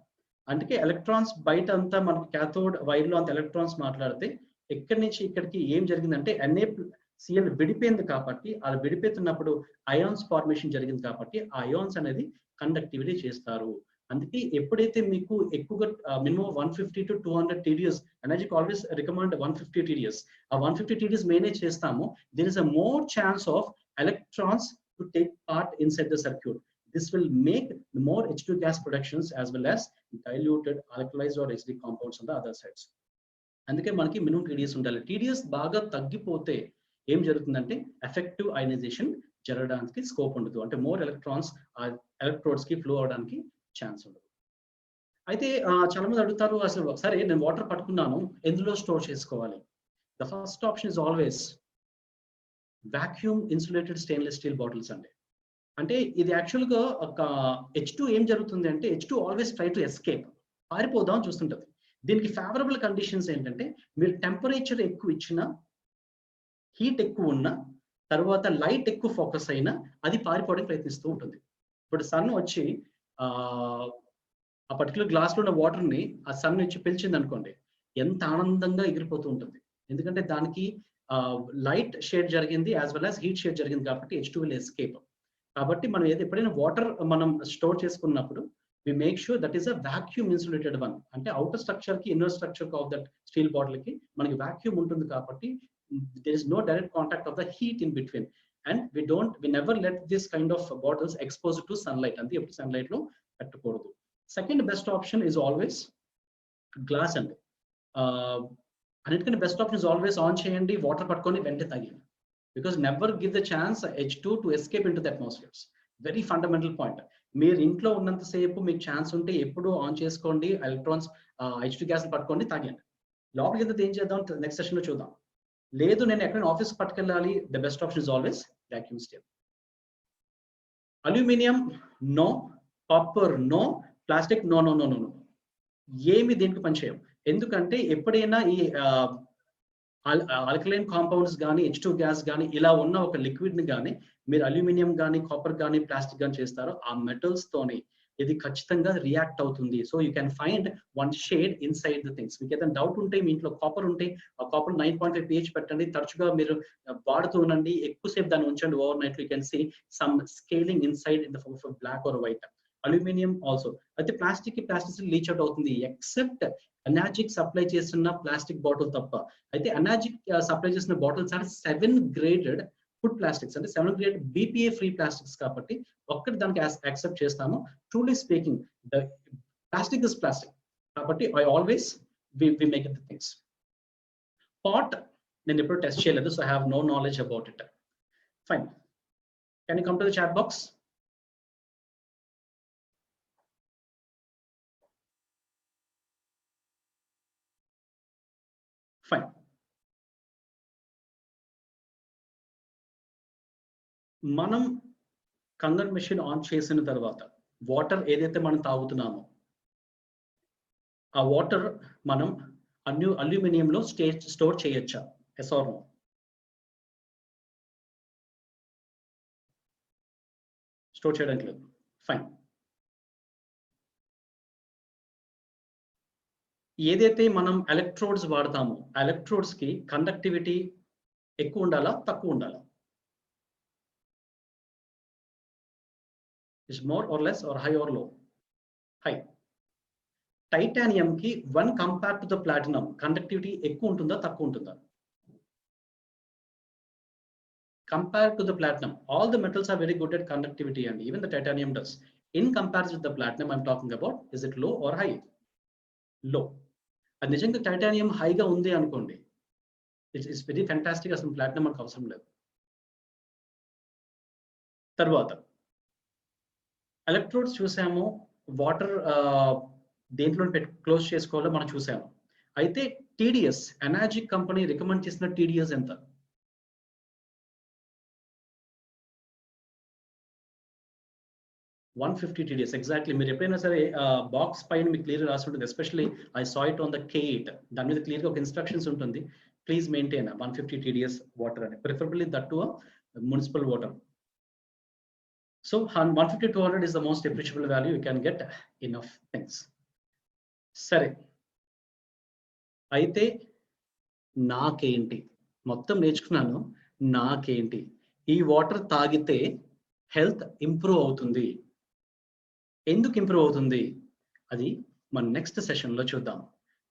అందుకే ఎలక్ట్రాన్స్ బయట అంతా మనకి క్యాథోడ్ వైర్ లో అంత ఎలక్ట్రాన్స్ మాట్లాడితే ఎక్కడి నుంచి ఇక్కడికి ఏం జరిగిందంటే NaCl విడిపోయింది కాబట్టి, అలా విడిపోతున్నప్పుడు అయాన్స్ ఫార్మేషన్ జరిగింది కాబట్టి ఆ అయాన్స్ అనేది కండక్టివిటీ చేస్తారు. అందుకే ఎప్పుడైతే మీకు ఎక్కువగా మినిమం 150 to 200 TDS, ఎనర్జీకి ఆల్వేస్ రికమెండ్ 150 TDS, ఆ 150 TDS మేనేజ్ చేస్తాము, there is a more chance of electrons to take part inside the circuit. This will make more H2 gas productions as well as diluted, alkalized or acidic compounds on the other sides. అందుకే మనకి minimum TDS ఉండాలి. TDS బాగా తగ్గిపోతే ఏం జరుగుతుందంటే effective ionisation జరగడానికి scope ఉండదు. అంటే మోర్ ఎలక్ట్రాన్స్ ఎలక్ట్రోడ్స్ కి ఫ్లో అవడానికి ఛాన్స్ ఉండదు. అయితే చాలా మంది అడుగుతారు, అసలు సరే నేను వాటర్ పట్టుకున్నాను, ఎందులో స్టోర్ చేసుకోవాలి? The first option is always vacuum insulated stainless steel bottles అండి. అంటే ఇది యాక్చువల్ గా ఒక H2 ఏం జరుగుతుంది అంటే H2 always try to escape, పారిపోదాం చూస్తుంటది. దీనికి ఫేవరబుల్ కండిషన్స్ ఏంటంటే మీరు టెంపరేచర్ ఎక్కువ ఇచ్చినా, హీట్ ఎక్కువ ఉన్నా, తర్వాత లైట్ ఎక్కువ ఫోకస్ అయినా అది పారిపోవడానికి ప్రయత్నిస్తూ ఉంటుంది. ఇప్పుడు సన్ వచ్చి ఆ పర్టికులర్ గ్లాస్ లో ఉన్న వాటర్ ని ఆ సన్ నుంచి పిలిచింది అనుకోండి, ఎంత ఆనందంగా ఎగిరిపోతూ ఉంటుంది. ఎందుకంటే దానికి లైట్ షేడ్ జరిగింది as well as heat shade జరిగింది కాబట్టి H2 will escape. కాబట్టి మనం ఎప్పుడైనా వాటర్ మనం స్టోర్ చేసుకున్నప్పుడు we make sure that is a vacuum insulated one. అంటే outer structure కి inner structure of that steel bottle కి మనకి vacuum ఉంటుంది కాబట్టి there is no direct contact of the heat in between, and we never let this kind of bottles exposed to sunlight. అంటే ఎప్పుడు sunlight లో పెట్టకూడదు. Second best option is always glass అండి. అన్నిటికంటే best option is always on చేయండి, water పట్టుకొని వెంటనే తాగండి. Because never give the chance H2 to escape in to the atmospheres. Very fundamental point. మీరు ఇంట్లో ఉన్నంతసేపు మీకు ఛాన్స్ ఉంటే ఎప్పుడు ఆన్ చేసుకోండి, ఎలక్ట్రాన్స్ H2 గ్యాస్ పట్టుకోండి, తాగండి. లోపలికి వెళ్తే ఏం చేద్దాం నెక్స్ట్ సెషన్ లో చూద్దాం. లేదు నేను ఎక్కడైనా ఆఫీస్ పట్టుకెళ్ళాలి, the best option is always vacuum steel. Aluminium no, copper no, plastic no no no no no, ఏమి దీనికి పనిచేయం. ఎందుకంటే ఎప్పుడైనా ఈ ఆల్కలైన్ కాంపౌండ్స్ కానీ H2 గ్యాస్ కానీ ఇలా ఉన్న ఒక లిక్విడ్ ని కానీ మీరు అల్యూమినియం కానీ కాపర్ కానీ ప్లాస్టిక్ కానీ చేస్తారో ఆ మెటల్స్ తోని ఇది ఖచ్చితంగా రియాక్ట్ అవుతుంది. So you can find one shade inside the things. మీకు ఏదైనా డౌట్ ఉంటే మీ ఇంట్లో కాపర్ ఉంటే ఆ కాపర్ 9.5 pH పెట్టండి, తరచుగా మీరు వాడుతూ ఉండండి, ఎక్కువసేపు దాన్ని ఉంచండి overnight. You can see some scaling inside in the form of black or white. Aluminium also. అయితే ప్లాస్టిక్ లీచ్ అవుట్ అవుతుంది ఎక్సెప్ట్ ఎనర్జిక్ సప్లై చేస్తున్న ప్లాస్టిక్ బాటిల్ తప్ప. అయితే ఎనర్జిక్ సప్లై చేసిన bottles are 7 graded food plastics, అంటే 7 grade BPA free plastics కాబట్టి ఒక్కటి దానికి యాక్సెప్ట్ చేస్తాము. Truly speaking the plastic is plastic కాబట్టి I always we make it the things. Pot నేను ఎప్పుడు టెస్ట్ చేయలేదు, so I have no knowledge about it. Fine, can you come to the chat box? Fine. మనం Kangen machine on చేసిన తర్వాత water ఏదైతే మనం తాగుతున్నామో ఆ వాటర్ మనం అల్యూమినియంలో స్టోర్ చేయొచ్చా? Yes or no? స్టోర్ చేయడానికి లేదు. ఫైన్. ఏదైతే మనం ఎలక్ట్రోడ్స్ వాడతామో ఎలక్ట్రోడ్స్ కి కండక్టివిటీ ఎక్కువ ఉండాలా తక్కువ ఉండాలా? Is more or less or high or low? High. Titanium కి one compare to the platinum conductivity ఎక్కువ ఉంటుందా తక్కువ ఉంటుందా? Compared to the platinum, all the metals are very good at conductivity, and even the titanium does. In comparison with the platinum I'm talking about, is it low or high? Low. అది నిజంగా titanium హైగా ఉంది అనుకోండి, it's very fantastic, అసలు platinum మనకు అవసరం లేదు. తర్వాత ఎలక్ట్రోడ్స్ చూసాము, వాటర్ దేంట్లో క్లోజ్ చేసుకోవాలో మనం చూసాము. అయితే టీడీఎస్ ఎనర్జిక్ కంపెనీ రికమెండ్ చేసిన టీడీఎస్ ఎంత? 150 TDS ఎగ్జాక్ట్లీ. మీరు ఎప్పుడైనా సరే బాక్స్ పైన మీకు క్లియర్ రాసి ఉంటుంది, especially I saw it on the K8, దాని మీద క్లియర్గా ఒక ఇన్స్ట్రక్షన్స్ ఉంటుంది, ప్లీజ్ మెయింటైన్ 150 TDS వాటర్ అని, preferably that to municipal water. So 150 to 200 is the most appreciable value, you can get enough things. సరే, అయితే నాకేంటి మొత్తం నేర్చుకున్నాను, నాకేంటి ఈ వాటర్ తాగితే హెల్త్ ఇంప్రూవ్ అవుతుంది, ఎందుకు ఇంప్రూవ్ అవుతుంది అది మన నెక్స్ట్ సెషన్లో చూద్దాం.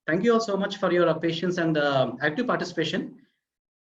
Thank you all so much for your patience and active participation.